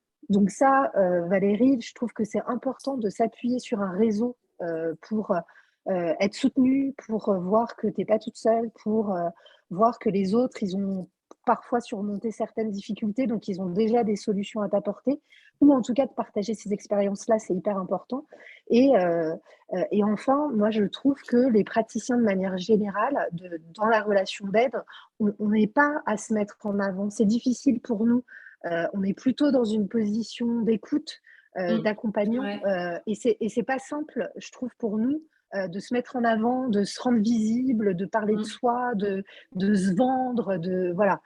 ça, Valérie, je trouve que c'est important de s'appuyer sur un réseau pour être soutenu, pour voir que tu n'es pas toute seule, pour voir que les autres, ils ont parfois surmonté certaines difficultés, donc ils ont déjà des solutions à t'apporter, ou en tout cas de partager ces expériences-là, c'est hyper important. Et enfin, moi, je trouve que les praticiens, de manière générale, dans la relation d'aide, on n'est pas à se mettre en avant. C'est difficile pour nous. On est plutôt dans une position d'écoute, d'accompagnant, et c'est pas simple, je trouve, pour nous, de se mettre en avant, de se rendre visible, de parler de soi, de se vendre, voilà.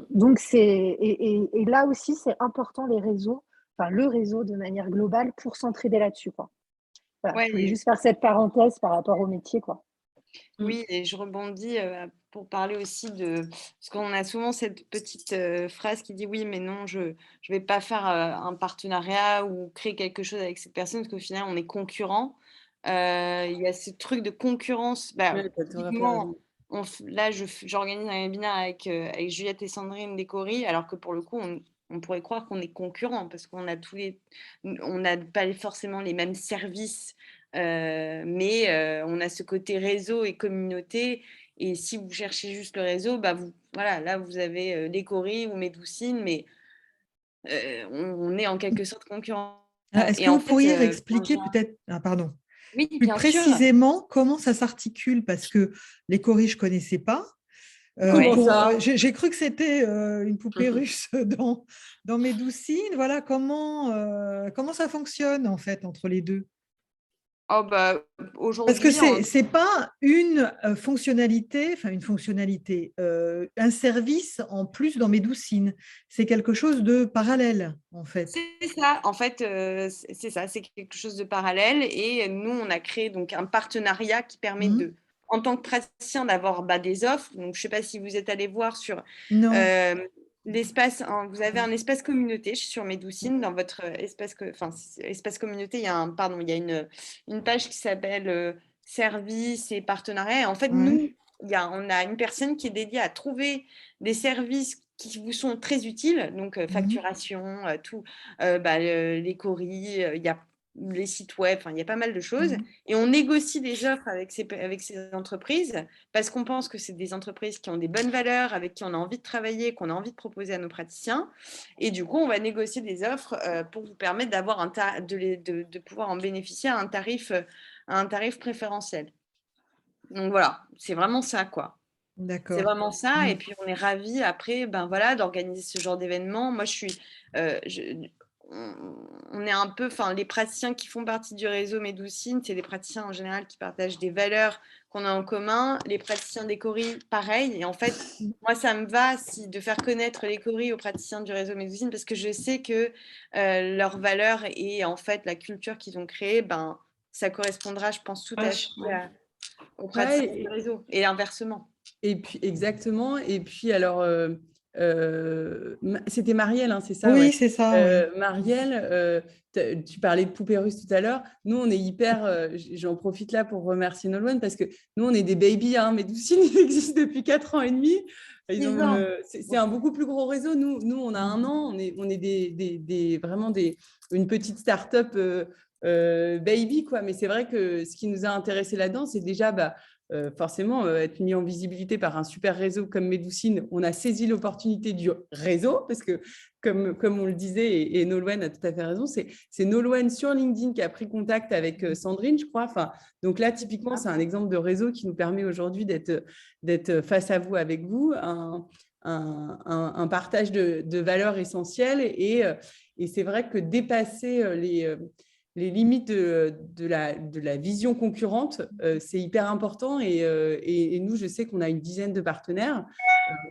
Donc et là aussi, c'est important, les réseaux, enfin le réseau de manière globale, pour s'entraider là-dessus, quoi. Voilà, je voulais juste faire cette parenthèse par rapport au métier, quoi.
Oui, et je rebondis pour parler aussi de… Parce qu'on a souvent cette petite phrase qui dit « oui, mais non, je ne vais pas faire un partenariat ou créer quelque chose avec cette personne parce qu'au final, on est concurrents ». Il y a ce truc de concurrence. Typiquement, là, j'organise un webinaire avec Juliette et Sandrine d'Ecory, alors que pour le coup, on pourrait croire qu'on est concurrents parce qu'on a on n'a pas forcément les mêmes services, mais on a ce côté réseau et communauté. Et si vous cherchez juste le réseau, bah voilà, là, vous avez l'Ecory ou Médoucine, mais on est en quelque sorte concurrents.
Est-ce
Et
que
en
vous pourriez
fait,
réexpliquer peut-être, pardon,
oui,
plus
bien sûr.
précisément comment ça s'articule? Parce que les choris, je ne connaissais pas.
Comment ça?
J'ai cru que c'était une poupée russe dans Médoucine. Voilà, comment ça fonctionne en fait entre les deux?
Oh bah,
Parce
aujourd'hui,
que c'est pas une fonctionnalité, un service en plus dans Médoucine. C'est quelque chose de parallèle, en fait.
c'est ça. En fait, c'est ça. C'est quelque chose de parallèle. Et nous, on a créé donc un partenariat qui permet en tant que praticien, d'avoir des offres. Donc, je ne sais pas si vous êtes allé voir sur l'espace. Vous avez un espace communauté sur Médoucine. Dans votre espace communauté, il y a il y a une page qui s'appelle services et partenariats. Et en fait, nous, on a une personne qui est dédiée à trouver des services qui vous sont très utiles, donc facturation, tout, les courriers, il y a les sites web, il y a pas mal de choses. Et on négocie des offres avec ces entreprises parce qu'on pense que c'est des entreprises qui ont des bonnes valeurs, avec qui on a envie de travailler, qu'on a envie de proposer à nos praticiens. Et du coup, on va négocier des offres pour vous permettre d'avoir de pouvoir en bénéficier à un tarif préférentiel. Donc voilà, c'est vraiment ça, quoi. C'est vraiment ça. Et puis, on est ravis après d'organiser ce genre d'événement. Moi, on est un peu, les praticiens qui font partie du réseau Médoucine, c'est des praticiens en général qui partagent des valeurs qu'on a en commun. Les praticiens d'Ecory, pareil. Et en fait, moi, ça me va de faire connaître l'Ecory aux praticiens du réseau Médoucine parce que je sais que leurs valeurs et en fait la culture qu'ils ont créée, ça correspondra, je pense, tout à fait aux praticiens du réseau et inversement.
Et puis, exactement. Et puis, alors, c'était Marielle, c'est ça?
Oui, c'est ça.
Marielle, tu parlais de poupée russe tout à l'heure. Nous, on est hyper... j'en profite là pour remercier Nolwenn parce que nous, on est des babies. Médoucine, il existe depuis 4 ans et demi. C'est un beaucoup plus gros réseau. Nous, on a 1 an. On est vraiment une petite start-up baby, quoi. Mais c'est vrai que ce qui nous a intéressés là-dedans, c'est déjà... forcément, être mis en visibilité par un super réseau comme Médoucine, on a saisi l'opportunité du réseau parce que, comme on le disait, et Nolwenn a tout à fait raison, c'est Nolwenn sur LinkedIn qui a pris contact avec Sandrine, je crois. Donc là, typiquement, c'est un exemple de réseau qui nous permet aujourd'hui d'être face à vous, avec vous, un partage de valeurs essentielles. Et c'est vrai que dépasser les limites de la vision concurrente, c'est hyper important. Et nous, je sais qu'on a une dizaine de partenaires.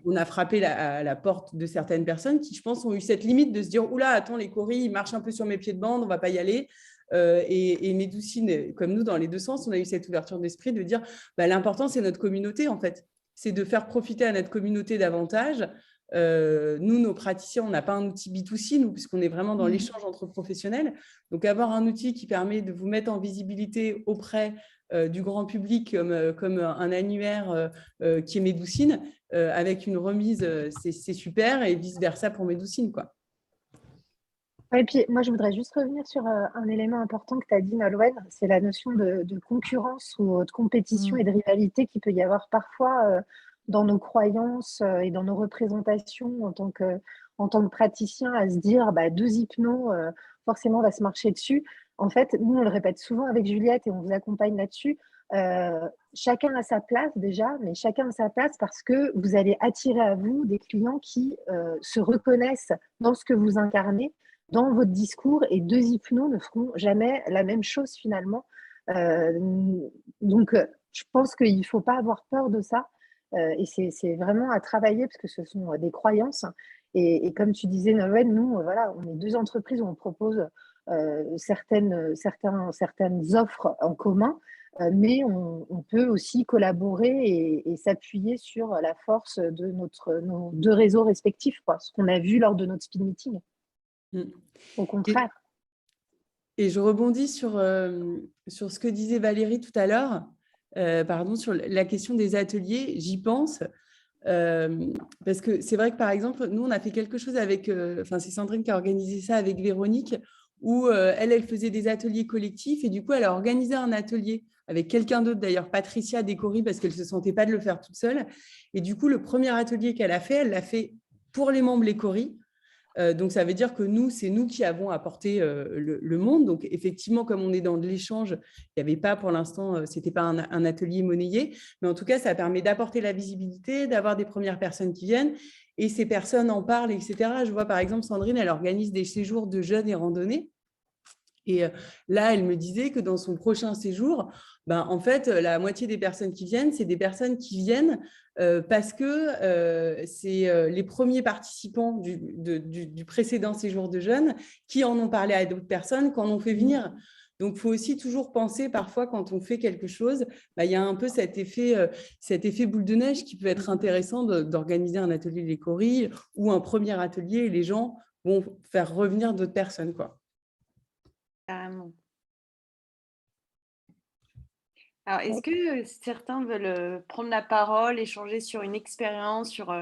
On a frappé à la porte de certaines personnes qui, je pense, ont eu cette limite de se dire « Oula, attends, les coris, ils marchent un peu sur mes pieds de bande, on ne va pas y aller ». Et Médoucine, comme nous, dans les deux sens, on a eu cette ouverture d'esprit de dire l'important, c'est notre communauté, en fait. C'est de faire profiter à notre communauté davantage. Nous, nos praticiens, on n'a pas un outil B2C, nous, puisqu'on est vraiment dans l'échange entre professionnels. Donc, avoir un outil qui permet de vous mettre en visibilité auprès du grand public, comme un annuaire qui est Médoucine, avec une remise, c'est super, et vice-versa pour Médoucine, quoi.
Et puis, moi, je voudrais juste revenir sur un élément important que tu as dit, Nolwenn, c'est la notion de concurrence ou de compétition et de rivalité qu'il peut y avoir parfois dans nos croyances et dans nos représentations en tant que praticien, à se dire 2 hypnos, forcément, on va se marcher dessus. En fait, nous, on le répète souvent avec Juliette et on vous accompagne là-dessus. Chacun a sa place déjà, mais chacun a sa place parce que vous allez attirer à vous des clients qui se reconnaissent dans ce que vous incarnez, dans votre discours, et 2 hypnos ne feront jamais la même chose finalement. Donc, je pense qu'il ne faut pas avoir peur de ça. Et c'est vraiment à travailler parce que ce sont des croyances. Et comme tu disais, Nolwenn, nous, voilà, on est 2 entreprises où on propose certaines offres en commun, mais on peut aussi collaborer et s'appuyer sur la force de nos 2 réseaux respectifs, quoi, ce qu'on a vu lors de notre speed meeting. Au contraire.
Et je rebondis sur ce que disait Valérie tout à l'heure. pardon, sur la question des ateliers, j'y pense. Parce que c'est vrai que, par exemple, nous, on a fait quelque chose avec... c'est Sandrine qui a organisé ça avec Véronique, où elle faisait des ateliers collectifs et du coup, elle a organisé un atelier avec quelqu'un d'autre, d'ailleurs, Patricia Décory, parce qu'elle ne se sentait pas de le faire toute seule. Et du coup, le premier atelier qu'elle a fait, elle l'a fait pour les membres Lécory. Donc, ça veut dire que nous, c'est nous qui avons apporté le monde. Donc, effectivement, comme on est dans de l'échange, il n'y avait pas pour l'instant, ce n'était pas un atelier monnayé. Mais en tout cas, ça permet d'apporter la visibilité, d'avoir des premières personnes qui viennent. Et ces personnes en parlent, etc. Je vois, par exemple, Sandrine, elle organise des séjours de jeunes et randonnées. Et là, elle me disait que dans son prochain séjour, en fait, la moitié des personnes qui viennent, c'est des personnes qui viennent parce que c'est les premiers participants du précédent séjour de jeunes qui en ont parlé à d'autres personnes, qui en ont fait venir. Donc, il faut aussi toujours penser, parfois, quand on fait quelque chose, il y a un peu cet effet boule de neige qui peut être intéressant d'organiser un atelier de Lécory ou un premier atelier et les gens vont faire revenir d'autres personnes, quoi.
Carrément. Alors, est-ce que certains veulent prendre la parole, échanger sur une expérience, sur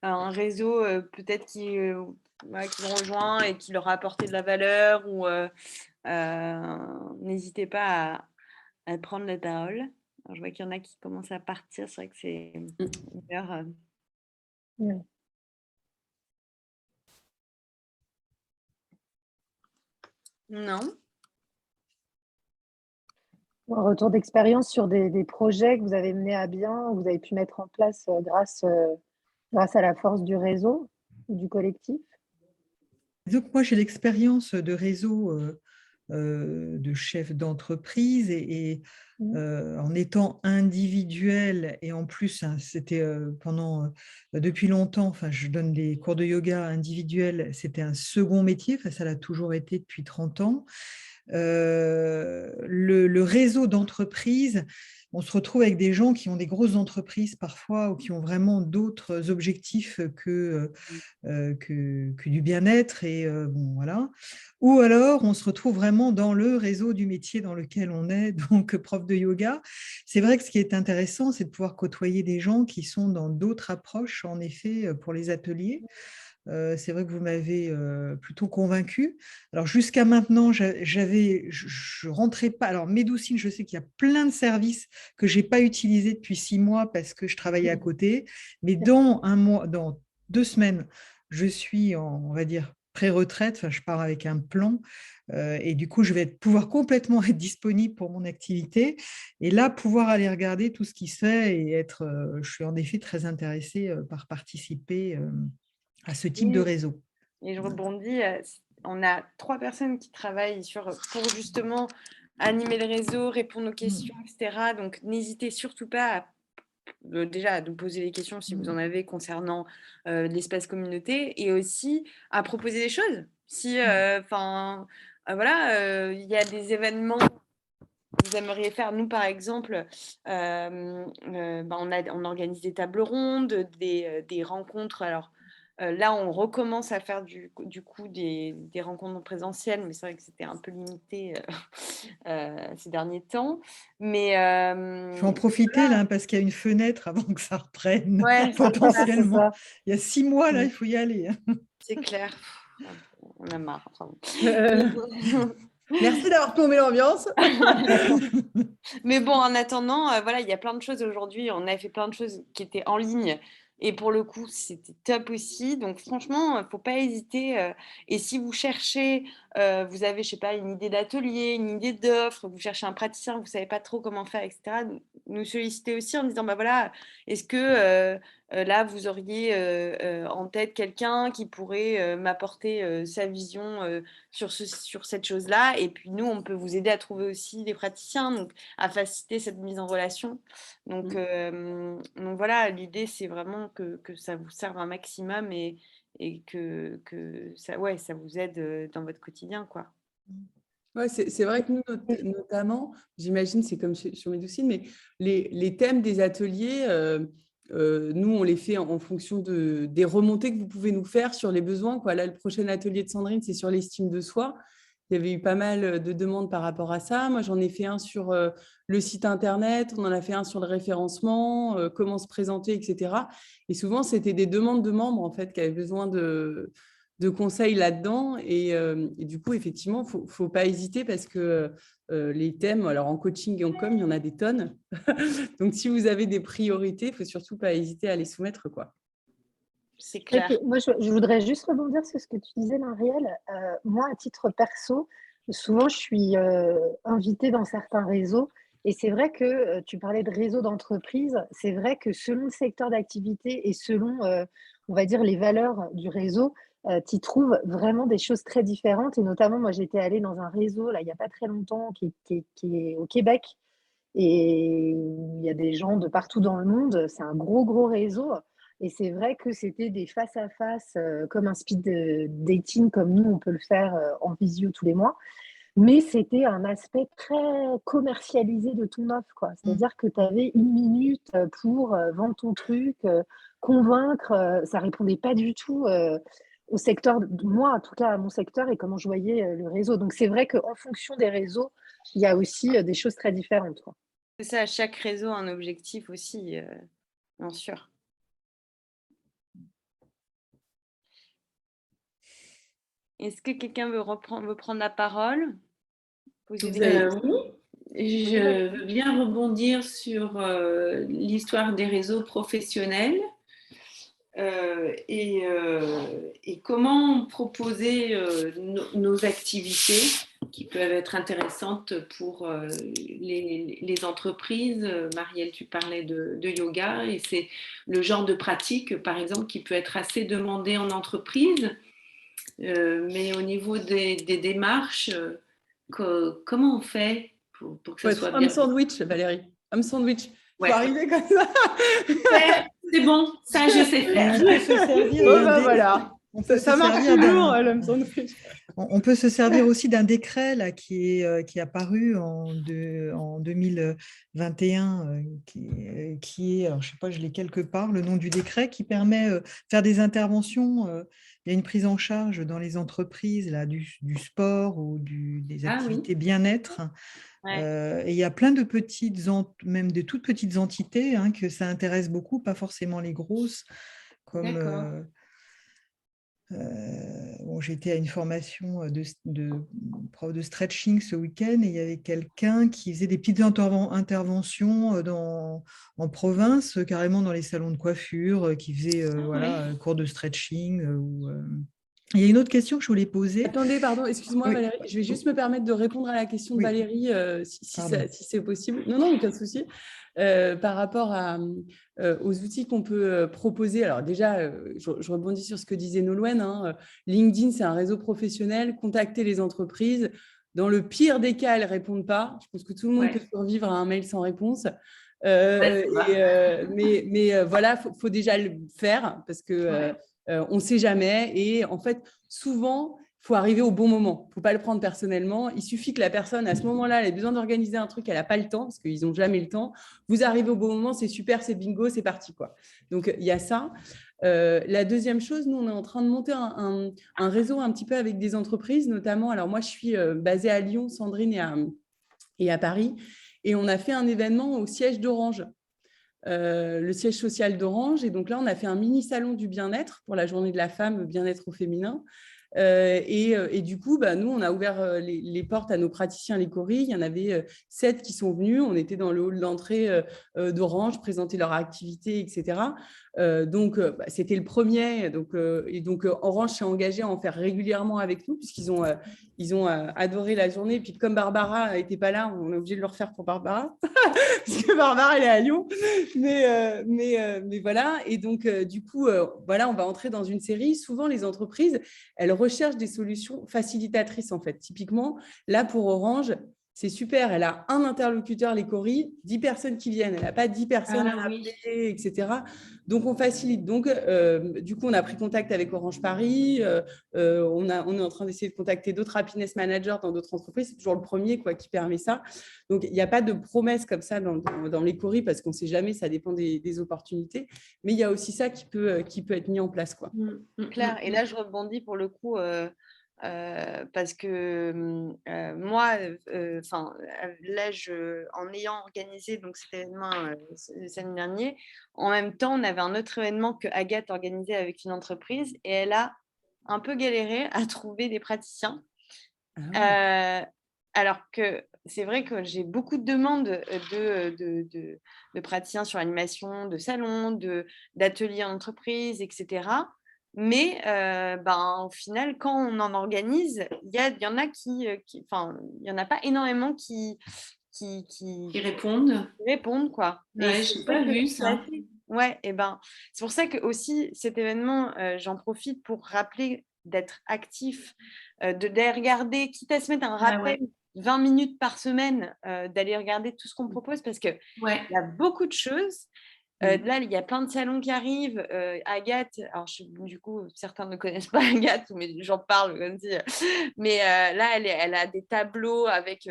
un réseau peut-être qui l'ont rejoint et qui leur a apporté de la valeur ou n'hésitez pas à prendre la parole. Alors, je vois qu'il y en a qui commencent à partir. C'est vrai que c'est une heure. Non.
Un retour d'expérience sur des projets que vous avez menés à bien, que vous avez pu mettre en place grâce à la force du réseau, du collectif.
Donc, moi, j'ai l'expérience de réseau de chef d'entreprise et en étant individuel et en plus, c'était depuis longtemps, je donne des cours de yoga individuels, c'était un second métier, ça l'a toujours été depuis 30 ans. Le réseau d'entreprises, on se retrouve avec des gens qui ont des grosses entreprises parfois ou qui ont vraiment d'autres objectifs que du bien-être et voilà. Ou alors on se retrouve vraiment dans le réseau du métier dans lequel on est, donc prof de yoga. C'est vrai que ce qui est intéressant, c'est de pouvoir côtoyer des gens qui sont dans d'autres approches, en effet, pour les ateliers. C'est vrai que vous m'avez plutôt convaincue. Alors, jusqu'à maintenant, je rentrais pas. Alors, Médoucine, je sais qu'il y a plein de services que je n'ai pas utilisés depuis 6 mois parce que je travaillais à côté. Mais dans 1 mois, dans 2 semaines, je suis on va dire, pré-retraite. Je pars avec un plan. Et du coup, je vais pouvoir complètement être disponible pour mon activité. Et là, pouvoir aller regarder tout ce qui se fait et je suis en effet très intéressée par participer à ce type de réseau.
Et je rebondis, on a 3 personnes qui travaillent pour justement animer le réseau, répondre aux questions, etc. Donc, n'hésitez surtout pas déjà à nous poser des questions si vous en avez concernant l'espace communauté et aussi à proposer des choses. Si, il y a des événements que vous aimeriez faire. Nous, par exemple, on organise des tables rondes, des rencontres. Alors, là, on recommence à faire du coup des rencontres présentielles, mais c'est vrai que c'était un peu limité ces derniers temps. Mais
il faut en profiter là, parce qu'il y a une fenêtre avant que ça reprenne, potentiellement.
Ça.
Il y a 6 mois, là, il faut y aller.
C'est clair. On a marre.
Merci d'avoir plombé l'ambiance.
Mais bon, en attendant, il y a plein de choses aujourd'hui. On a fait plein de choses qui étaient en ligne. Et pour le coup, c'était top aussi. Donc, franchement, il ne faut pas hésiter. Et si vous cherchez, vous avez, je sais pas, une idée d'atelier, une idée d'offre, vous cherchez un praticien, vous ne savez pas trop comment faire, etc., nous solliciter aussi en disant, est-ce que là, vous auriez en tête quelqu'un qui pourrait m'apporter sa vision sur cette chose-là. Et puis, nous, on peut vous aider à trouver aussi des praticiens, donc à faciliter cette mise en relation. Donc voilà, l'idée, c'est vraiment que ça vous serve un maximum et que ça vous aide dans votre quotidien, quoi.
Ouais, c'est vrai que nous, notamment, j'imagine, c'est comme sur Médoucine, mais les thèmes des ateliers, nous, on les fait en fonction des remontées que vous pouvez nous faire sur les besoins, quoi. Là, le prochain atelier de Sandrine, c'est sur l'estime de soi. il y avait eu pas mal de demandes par rapport à ça. Moi, j'en ai fait un sur le site internet, on en a fait un sur le référencement, comment se présenter, etc. Et souvent, c'était des demandes de membres en fait qui avaient besoin de conseils là-dedans. Et du coup, effectivement, faut pas hésiter parce que les thèmes, alors en coaching et en com, il y en a des tonnes. Donc, si vous avez des priorités, il faut surtout pas hésiter à les soumettre, quoi.
C'est clair.
Moi, je voudrais juste rebondir sur ce que tu disais, Marielle. Moi, à titre perso, souvent, je suis invitée dans certains réseaux. Et c'est vrai que tu parlais de réseau d'entreprise. C'est vrai que selon le secteur d'activité et selon, on va dire, les valeurs du réseau, tu y trouves vraiment des choses très différentes. Et notamment, moi, j'étais allée dans un réseau, là, il n'y a pas très longtemps, qui est au Québec. Et il y a des gens de partout dans le monde. C'est un gros réseau. Et c'est vrai que c'était des face-à-face, comme un speed dating, comme nous, on peut le faire en visio tous les mois. Mais c'était un aspect très commercialisé de ton offre, quoi. C'est-à-dire que tu avais 1 minute pour vendre ton truc, convaincre. Ça répondait pas du tout au secteur, moi en tout cas à mon secteur et comment je voyais le réseau. Donc c'est vrai qu'en fonction des réseaux, il y a aussi des choses très différentes, quoi.
C'est ça, chaque réseau a un objectif aussi, bien sûr. Est-ce que quelqu'un veut prendre la parole? Poser des questions?
Oui, je veux bien rebondir sur l'histoire des réseaux professionnels et comment proposer nos activités qui peuvent être intéressantes pour les entreprises. Marielle, tu parlais de yoga et c'est le genre de pratique, par exemple, qui peut être assez demandé en entreprise. Mais au niveau des démarches, comment on fait pour que ça soit bien?
Sandwich, Valérie. Homme sandwich.
Ouais.
Faut arriver comme ça.
C'est bon, ça je sais faire.
Voilà. Ça marche toujours, l'homme sandwich.
On peut se servir aussi d'un décret là, qui est apparu en 2021, qui est, alors, je ne sais pas, je l'ai quelque part, le nom du décret, qui permet de faire des interventions. Il y a une prise en charge dans les entreprises là, du sport ou des activités bien-être. Ouais. Et il y a plein de même de toutes petites entités que ça intéresse beaucoup, pas forcément les grosses, comme... j'étais à une formation de prof de stretching ce week-end et il y avait quelqu'un qui faisait des petites interventions en province, carrément dans les salons de coiffure, qui faisait cours de stretching. Il y a une autre question que je voulais poser.
Attendez, pardon, excuse-moi Valérie, je vais juste me permettre de répondre à la question de Valérie, si c'est possible. Non, aucun souci. Par rapport aux outils qu'on peut proposer. Alors déjà, je rebondis sur ce que disait Nolwenn. LinkedIn, c'est un réseau professionnel. Contactez les entreprises. Dans le pire des cas, elles ne répondent pas. Je pense que tout le monde peut survivre à un mail sans réponse. Mais voilà, faut déjà le faire parce que on ne sait jamais. Et en fait, souvent, il faut arriver au bon moment. Il ne faut pas le prendre personnellement. Il suffit que la personne, à ce moment-là, elle ait besoin d'organiser un truc, elle n'a pas le temps, parce qu'ils n'ont jamais le temps. Vous arrivez au bon moment, c'est super, c'est bingo, c'est parti, quoi. Donc, il y a ça. La deuxième chose, nous, on est en train de monter un réseau un petit peu avec des entreprises, notamment. Alors, moi, je suis basée à Lyon, Sandrine, et à Paris. Et on a fait un événement au siège d'Orange. Le siège social d'Orange. Et donc là, on a fait un mini salon du bien-être pour la journée de la femme, bien-être au féminin. Et du coup, nous, on a ouvert les portes à nos praticiens, les coris. Il y en avait 7 qui sont venus. On était dans le hall d'entrée d'Orange, présenter leur activité, etc. Donc, c'était le premier. Et donc, Orange s'est engagé à en faire régulièrement avec nous, puisqu'ils ont adoré la journée. Et puis, comme Barbara n'était pas là, on est obligé de le refaire pour Barbara, parce que Barbara, elle est à Lyon. Mais voilà. Et donc, du coup, voilà, on va entrer dans une série. Souvent, les entreprises, elles recherchent des solutions facilitatrices, en fait. Typiquement, là, pour Orange, c'est super. Elle a un interlocuteur, les coris, 10 personnes qui viennent. Elle n'a pas 10 personnes à appeler, etc. Donc, on facilite. Donc, du coup, on a pris contact avec Orange Paris. On est en train d'essayer de contacter d'autres happiness managers dans d'autres entreprises. C'est toujours le premier qui permet ça. Donc, il n'y a pas de promesse comme ça dans les coris parce qu'on ne sait jamais, ça dépend des opportunités. Mais il y a aussi ça qui peut être mis en place, quoi.
Claire. Et là, je rebondis pour le coup Parce que moi, là, en ayant organisé donc, cet événement le samedi dernier, en même temps, on avait un autre événement que Agathe organisait avec une entreprise et elle a un peu galéré à trouver des praticiens. Alors que c'est vrai que j'ai beaucoup de demandes de praticiens sur l'animation, de salons, d'ateliers en entreprise, etc. Mais au final, quand on en organise, il y en a il y en a pas énormément qui
répondent.
Quoi.
Ouais, je n'ai pas vu ça.
Ouais, et c'est pour ça que aussi cet événement, j'en profite pour rappeler d'être actif, d'aller regarder, quitte à se mettre un rappel 20 minutes par semaine, d'aller regarder tout ce qu'on propose parce qu'il y a beaucoup de choses. Là, il y a plein de salons qui arrivent. Agathe, alors du coup, certains ne connaissent pas Agathe, mais j'en parle comme si. Mais là, elle a des tableaux avec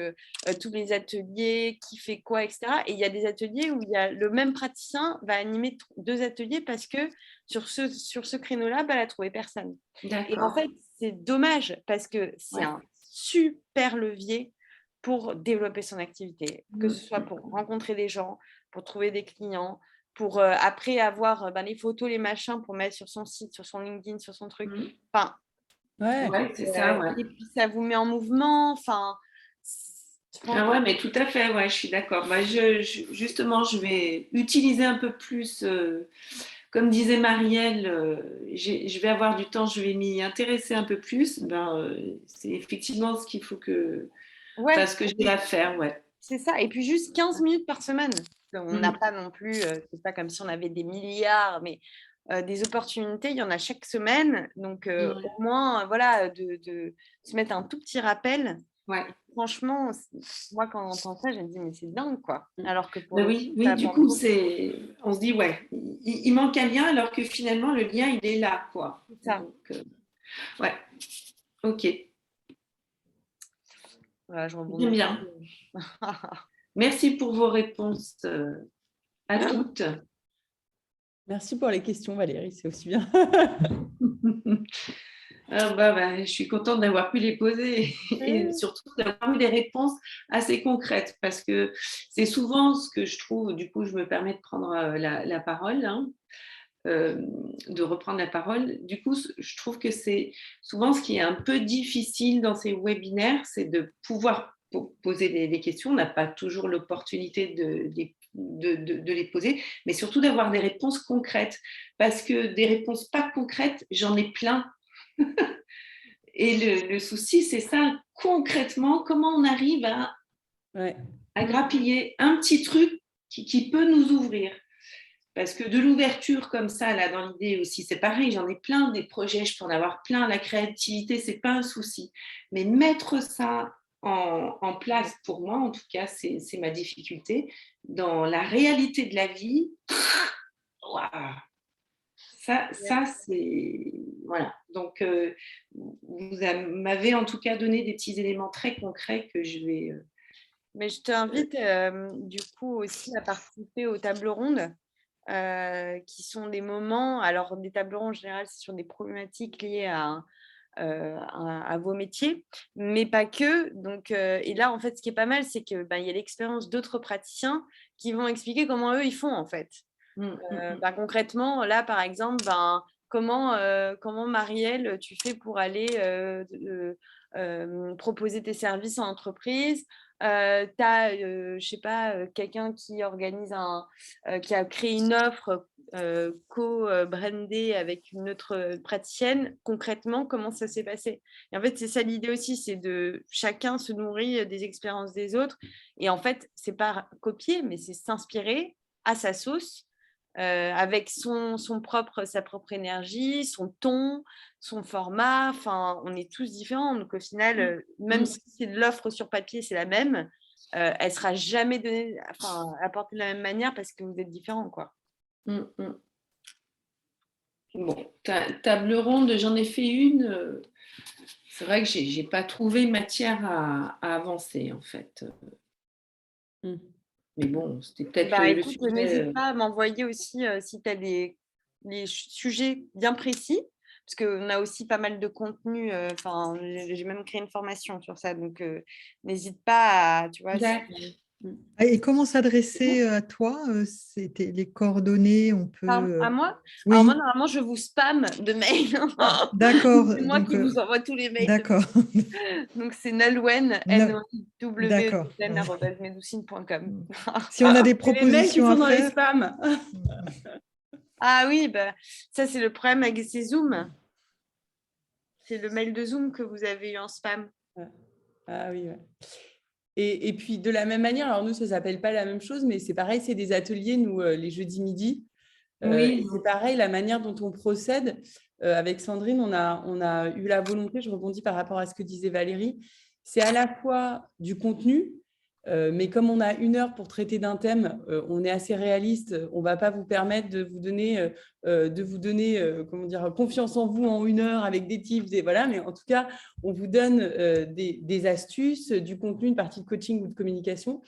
tous les ateliers, qui fait quoi, etc. Et il y a des ateliers où il y a le même praticien va animer 2 ateliers parce que sur ce créneau-là, elle a trouvé personne. Et en fait, c'est dommage parce que c'est un super levier pour développer son activité, que ce soit pour rencontrer des gens, pour trouver des clients, pour après avoir les photos, les machins pour mettre sur son site, sur son LinkedIn, sur son truc. Enfin,
c'est ça.
Et puis ça vous met en mouvement. Enfin,
mais tout à fait, je suis d'accord. Justement, je vais utiliser un peu plus, comme disait Marielle, je vais avoir du temps, je vais m'y intéresser un peu plus. C'est effectivement ce qu'il faut que j'ai à faire.
C'est ça. Et puis juste 15 minutes par semaine. On n'a pas non plus, c'est pas comme si on avait des milliards, mais des opportunités, il y en a chaque semaine. Donc, au moins, de se mettre un tout petit rappel. Franchement, moi, quand j'entends ça, je me dis, mais c'est dingue, quoi. Alors que pour
oui, du coup, on se dit, il manque un lien, alors que finalement, le lien, il est là, quoi.
C'est ça.
Donc, ok.
Voilà, je rebondis.
Bien. Merci pour vos réponses à toutes.
Merci pour les questions, Valérie, c'est aussi bien.
Je suis contente d'avoir pu les poser et surtout d'avoir eu des réponses assez concrètes parce que c'est souvent ce que je trouve, du coup je me permets de prendre la parole, de reprendre la parole. Du coup, je trouve que c'est souvent ce qui est un peu difficile dans ces webinaires, c'est de pouvoir poser des questions. On n'a pas toujours l'opportunité de les poser, mais surtout d'avoir des réponses concrètes parce que des réponses pas concrètes, j'en ai plein. Et le souci, c'est ça, concrètement, comment on arrive à grappiller un petit truc qui peut nous ouvrir. Parce que de l'ouverture comme ça, là, dans l'idée aussi, c'est pareil, j'en ai plein des projets, je peux en avoir plein, la créativité, c'est pas un souci. Mais mettre ça en place, pour moi, en tout cas, c'est ma difficulté. Dans la réalité de la vie, ça c'est... Voilà. Donc, vous m'avez en tout cas donné des petits éléments très concrets que je vais...
Mais je t'invite du coup aussi à participer aux tables rondes, qui sont des moments... Alors, des tables rondes, en général, c'est sur des problématiques liées à vos métiers, mais pas que. Donc, et là, en fait, ce qui est pas mal, c'est qu'il y a l'expérience d'autres praticiens qui vont expliquer comment eux, ils font, en fait. Concrètement, là, par exemple, comment Marielle, tu fais pour aller proposer tes services en entreprise? Tu as, je sais pas, quelqu'un qui organise qui a créé une offre co-brandée avec une autre praticienne. Concrètement, comment ça s'est passé? Et en fait, c'est ça l'idée aussi, c'est de chacun se nourrir des expériences des autres. Et en fait, c'est pas copier, mais c'est s'inspirer à sa sauce. Avec sa propre énergie, son ton, son format. Enfin, on est tous différents. Donc, au final, même si c'est de l'offre sur papier, c'est la même, elle ne sera jamais apportée de la même manière parce que vous êtes différents, quoi.
Bon, table ronde, j'en ai fait une. C'est vrai que je n'ai pas trouvé matière à avancer, en fait. Mais bon, c'était peut-être le sujet.
N'hésite pas à m'envoyer aussi si tu as des sujets bien précis, parce qu'on a aussi pas mal de contenu. Enfin, j'ai même créé une formation sur ça, donc n'hésite pas à, tu vois.
Et comment s'adresser à toi? C'était les coordonnées, on peut…
À moi?
Oui.
Alors moi, normalement, je vous spam de mails.
D'accord.
C'est moi
donc,
qui vous envoie tous les mails.
D'accord.
Donc, c'est Nolwenn, NOIW@medoucine.com.
Si on a des
Les mails qui
propositions
sont
à
dans les
faire…
spams.
Ah oui, bah, ça, c'est le problème avec ces Zooms. C'est le mail de Zoom que vous avez eu en spam.
Ah oui, ouais. Et puis, de la même manière, alors nous, ça ne s'appelle pas la même chose, mais c'est pareil, c'est des ateliers, nous, les jeudis midi.
Oui.
Et c'est pareil, la manière dont on procède. Avec Sandrine, on a eu la volonté, je rebondis par rapport à ce que disait Valérie, c'est à la fois du contenu, mais comme on a 1 heure pour traiter d'un thème, on est assez réaliste, on ne va pas vous permettre de vous donner, comment dire, confiance en vous en 1 heure avec des tips, voilà, mais en tout cas, on vous donne des astuces, du contenu, une partie de coaching ou de communication.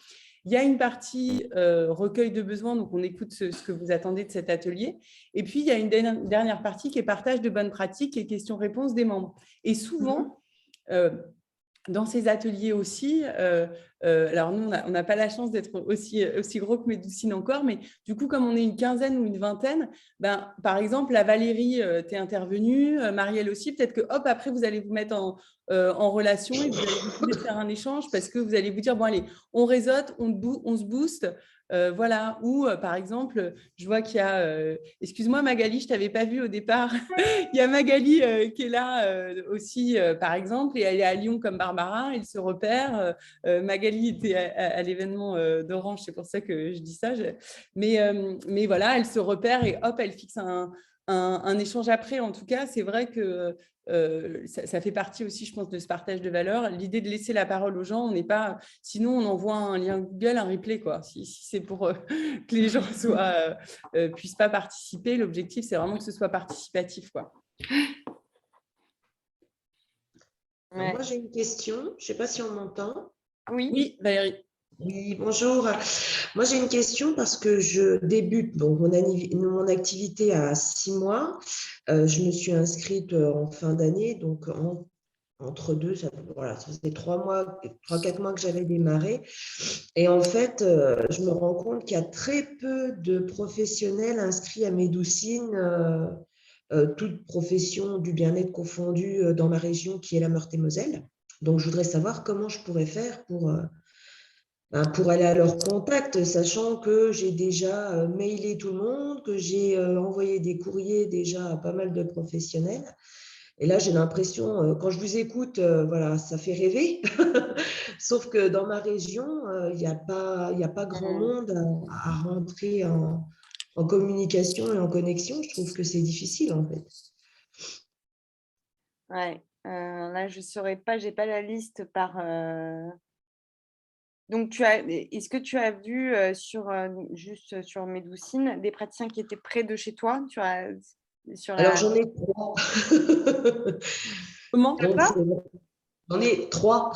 Il y a une partie recueil de besoins, donc on écoute ce que vous attendez de cet atelier. Et puis, il y a une dernière partie qui est partage de bonnes pratiques et questions-réponses des membres. Et souvent, dans ces ateliers aussi, alors nous, on n'a pas la chance d'être aussi gros que Medoucine encore, mais du coup, comme on est une quinzaine ou une vingtaine, ben, par exemple, la Valérie, t'es intervenue, Marielle aussi, peut-être que hop, après, vous allez vous mettre en relation et vous allez décider de faire un échange parce que vous allez vous dire, bon allez, on réseaute, on se booste. Voilà, ou par exemple, je vois qu'il y a, excuse-moi Magali, je ne t'avais pas vu au départ, il y a Magali qui est là aussi, par exemple, et elle est à Lyon comme Barbara, elle se repère. Magali était à l'événement d'Orange, c'est pour ça que je dis ça. Mais voilà, elle se repère et hop, elle fixe un échange après. En tout cas, c'est vrai que ça fait partie aussi, je pense, de ce partage de valeurs. L'idée de laisser la parole aux gens, on n'est pas… Sinon, on envoie un lien Google, un replay, quoi. Si c'est pour que les gens puissent pas participer, l'objectif, c'est vraiment que ce soit participatif, quoi.
Ouais. Moi, j'ai une question. Je ne sais pas si on m'entend.
Oui, Valérie.
Oui, bonjour. Moi, j'ai une question parce que je débute donc, mon activité à 6 mois. Je me suis inscrite en fin d'année, donc entre deux, ça faisait 3-4 mois que j'avais démarré. Et en fait, je me rends compte qu'il y a très peu de professionnels inscrits à Medoucine, toute profession du bien-être confondue dans ma région qui est la Meurthe-et-Moselle. Donc, je voudrais savoir comment je pourrais faire pour aller à leur contact, sachant que j'ai déjà mailé tout le monde, que j'ai envoyé des courriers déjà à pas mal de professionnels. Et là, j'ai l'impression, quand je vous écoute, voilà, ça fait rêver. Sauf que dans ma région, il n'y a pas grand monde à rentrer en communication et en connexion. Je trouve que c'est difficile, en fait.
Ouais, là, je ne saurais pas, je n'ai pas la liste par… Donc, est-ce que tu as vu juste sur Medoucine des praticiens qui étaient près de chez toi
Alors, j'en ai 3.
Comment?
J'en ai 3.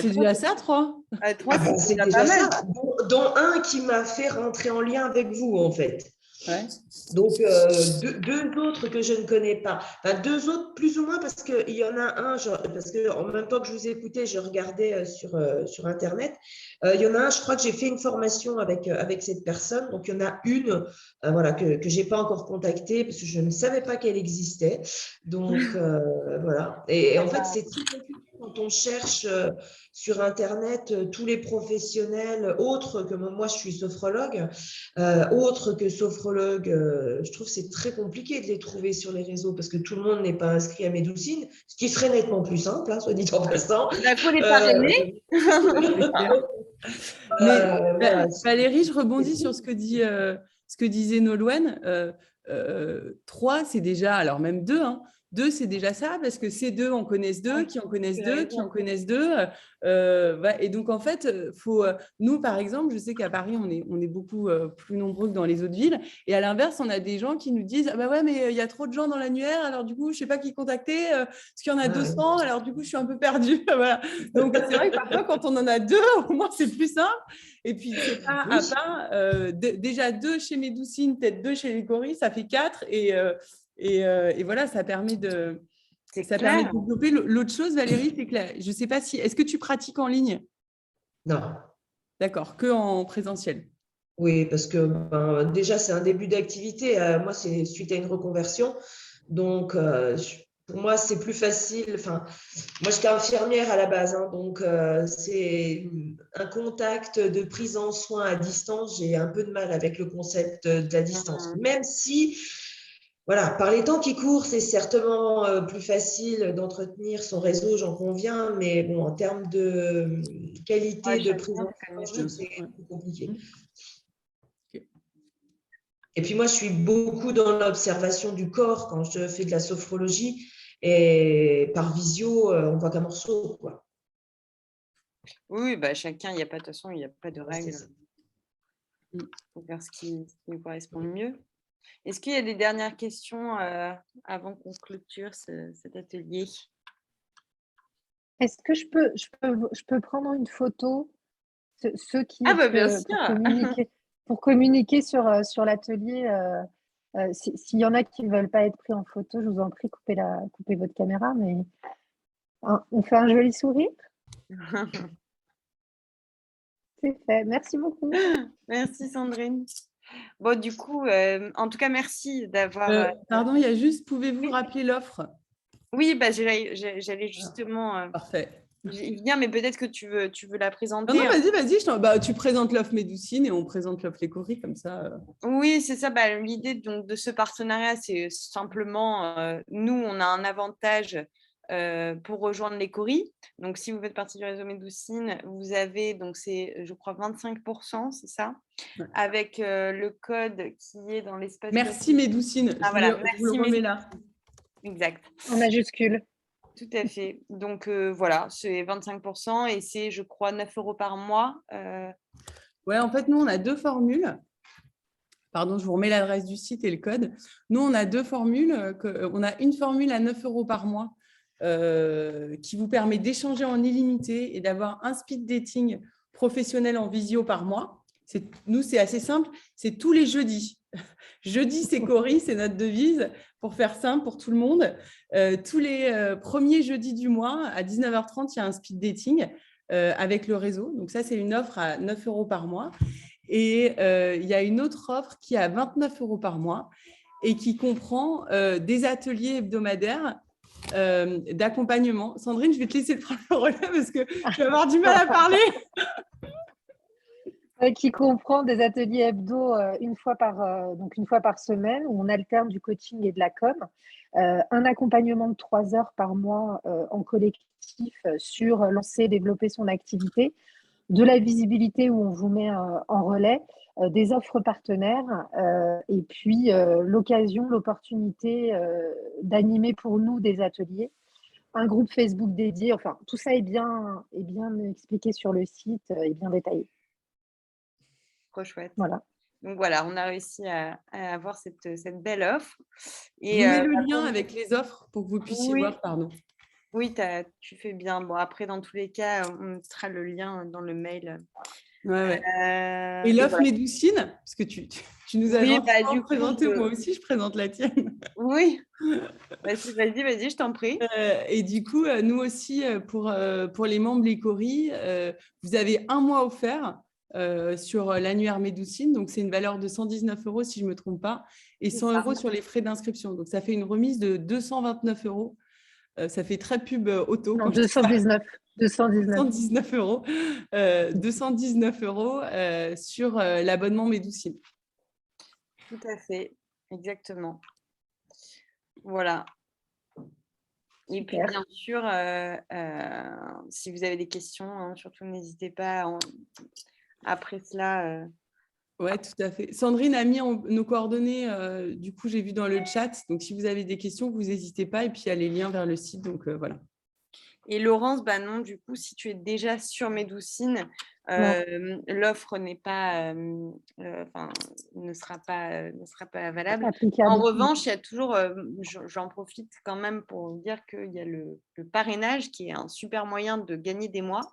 C'est déjà ça, 3.
3,
c'est déjà ça. Dont un qui m'a fait rentrer en lien avec vous, en fait.
Ouais.
Donc, deux autres que je ne connais pas. Enfin, 2 autres plus ou moins parce qu'il y en a un, parce qu'en même temps que je vous écoutais, je regardais sur Internet. Il y en a un, je crois que j'ai fait une formation avec cette personne. Donc, il y en a une voilà, que je n'ai pas encore contactée parce que je ne savais pas qu'elle existait. Donc, voilà. Et en fait, c'est très compliqué quand on cherche sur Internet tous les professionnels autres que moi, je suis sophrologue, autres que sophrologue. Je trouve que c'est très compliqué de les trouver sur les réseaux parce que tout le monde n'est pas inscrit à Medoucine, ce qui serait nettement plus simple, hein, soit dit en passant.
Il faut les parrainer.
Mais Valérie, je rebondis sur ce que disait Nolwenn. 3, c'est déjà, alors même 2, hein. 2, c'est déjà ça, parce que ces 2 en connaissent 2, qui en connaissent 2, qui en connaissent 2. Et donc, en fait, nous, par exemple, je sais qu'à Paris, on est beaucoup plus nombreux que dans les autres villes. Et à l'inverse, on a des gens qui nous disent « Ah bah ouais, mais il y a trop de gens dans l'annuaire, alors du coup, je ne sais pas qui contacter, parce qu'il y en a 200, alors du coup, je suis un peu perdue. » Voilà. Donc, c'est vrai que parfois, quand on en a 2, au moins, c'est plus simple. Et puis, c'est pas à pas. Déjà 2 chez Medoucine, peut-être 2 chez les Coris, ça fait 4. Et voilà, ça permet de développer. L'autre chose, Valérie, c'est que je ne sais pas si… Est-ce que tu pratiques en ligne?
Non.
D'accord, que en présentiel.
Oui, parce que déjà, c'est un début d'activité. Moi, c'est suite à une reconversion. Donc, pour moi, c'est plus facile. Enfin, moi, j'étais infirmière à la base. Donc, c'est un contact de prise en soin à distance. J'ai un peu de mal avec le concept de la distance. Même si, voilà, par les temps qui courent, c'est certainement plus facile d'entretenir son réseau, j'en conviens. Mais bon, en termes de qualité de prise en soin, je trouve que c'est plus compliqué. Et puis moi, je suis beaucoup dans l'observation du corps quand je fais de la sophrologie. Et par visio, on voit qu'un morceau, quoi.
Oui, chacun, il n'y a pas, de toute façon, il n'y a pas de règle. Il faut faire ce qui nous correspond le mieux. Est-ce qu'il y a des dernières questions avant qu'on clôture cet atelier?
Est-ce que je peux prendre une photo, ceux qui
bien sûr.
pour communiquer sur l'atelier? S'il y en a qui ne veulent pas être pris en photo, je vous en prie, coupez votre caméra. Mais on fait un joli sourire. C'est fait. Merci beaucoup.
Merci Sandrine. Bon, du coup, en tout cas, merci d'avoir…
Pardon, il y a juste, pouvez-vous rappeler l'offre?
Oui, j'allais justement…
Parfait.
Il vient, mais peut-être que tu veux la présenter.
Non, vas-y, tu présentes l'offre Médoucine et on présente l'offre Lécorie, comme ça.
Oui, c'est ça. L'idée de ce partenariat, c'est simplement, nous, on a un avantage pour rejoindre Lécorie. Donc, si vous faites partie du réseau Médoucine, vous avez, donc c'est, je crois, 25%, c'est ça, avec le code qui est dans l'espace…
Merci Médoucine.
Merci,
je vous le remets là.
Exact.
En majuscule.
Tout à fait. Donc, voilà, c'est 25% et c'est, je crois, 9 € par mois.
Ouais, en fait, nous, on a deux formules. Pardon, je vous remets l'adresse du site et le code. Nous, on a deux formules. On a une formule à 9 € par mois qui vous permet d'échanger en illimité et d'avoir un speed dating professionnel en visio par mois. Nous, c'est assez simple. C'est tous les jeudis. Jeudi, c'est Cory, c'est notre devise, pour faire simple pour tout le monde. Tous les premiers jeudis du mois, à 19h30, il y a un speed dating avec le réseau. Donc ça, c'est une offre à 9 € par mois. Et il y a une autre offre qui est à 29 € par mois et qui comprend des ateliers hebdomadaires d'accompagnement. Sandrine, je vais te laisser prendre le relais parce que je vais avoir du mal à parler.
Qui comprend des ateliers hebdo une fois par semaine où on alterne du coaching et de la com, un accompagnement de 3 heures par mois en collectif sur lancer, développer son activité, de la visibilité où on vous met en relais, des offres partenaires et puis l'opportunité d'animer pour nous des ateliers, un groupe Facebook dédié. Enfin, tout ça est bien expliqué sur le site et bien détaillé.
Trop chouette.
Voilà.
Donc voilà, on a réussi à avoir cette belle offre. Et,
je vous mets le lien avec les offres pour que vous puissiez voir. Pardon.
Oui, tu fais bien. Bon, après, dans tous les cas, on mettra le lien dans le mail.
Ouais. Et l'offre Médoucine, parce que tu nous as gentiment présenté, moi aussi, je présente la tienne.
Oui. Vas-y, je t'en prie.
Et du coup, nous aussi, pour les membres Lécorie, vous avez 1 mois offert sur l'annuaire Médoucine. Donc, c'est une valeur de 119 € si je ne me trompe pas, et 100 € sur les frais d'inscription. Donc, ça fait une remise de 229 €. Ça fait très pub auto.
Non, 219
€. 219 € sur l'abonnement Médoucine.
Tout à fait, exactement. Voilà. Et puis, bien sûr, si vous avez des questions, surtout n'hésitez pas après cela.
Oui, tout à fait. Sandrine a mis nos coordonnées, du coup, j'ai vu dans le chat. Donc, si vous avez des questions, vous n'hésitez pas. Et puis, il y a les liens vers le site. Donc, voilà.
Et Laurence, non, du coup, si tu es déjà sur Médoucine, l'offre n'est pas, ne sera pas valable. En revanche, il y a toujours, j'en profite quand même pour dire qu'il y a le parrainage qui est un super moyen de gagner des mois.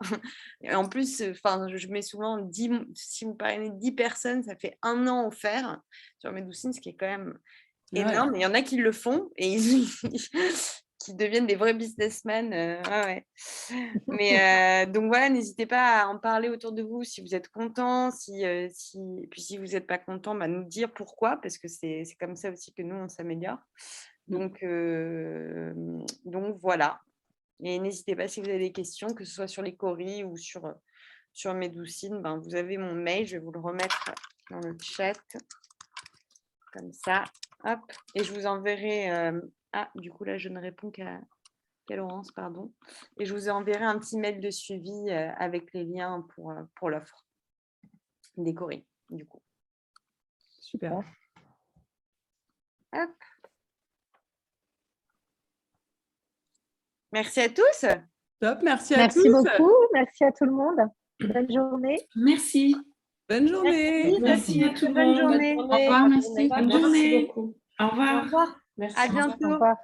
Et en plus, je mets souvent si vous parrainez 10 personnes, ça fait 1 an offert sur Médoucine, ce qui est quand même énorme. Il y en a qui le font et qui deviennent des vrais businessmen. Ouais. Mais donc voilà, n'hésitez pas à en parler autour de vous si vous êtes content, et puis si vous n'êtes pas content, nous dire pourquoi, parce que c'est comme ça aussi que nous, on s'améliore. Donc voilà. Et n'hésitez pas si vous avez des questions, que ce soit sur les Cori ou sur Médoucine, vous avez mon mail, je vais vous le remettre dans le chat, comme ça. Hop. Et je vous enverrai... du coup, là, je ne réponds qu'à Laurence, pardon. Et je vous enverrai un petit mail de suivi avec les liens pour l'offre des Cori, du coup.
Super.
Hop. Merci à tous.
Top, merci à tous.
Merci beaucoup, merci à tout le monde. Bonne journée.
Merci.
Bonne journée.
Merci à tout le
Bonne
monde.
journée.
Au revoir, merci.
Bonne journée. Au revoir.
À bientôt.
Au revoir.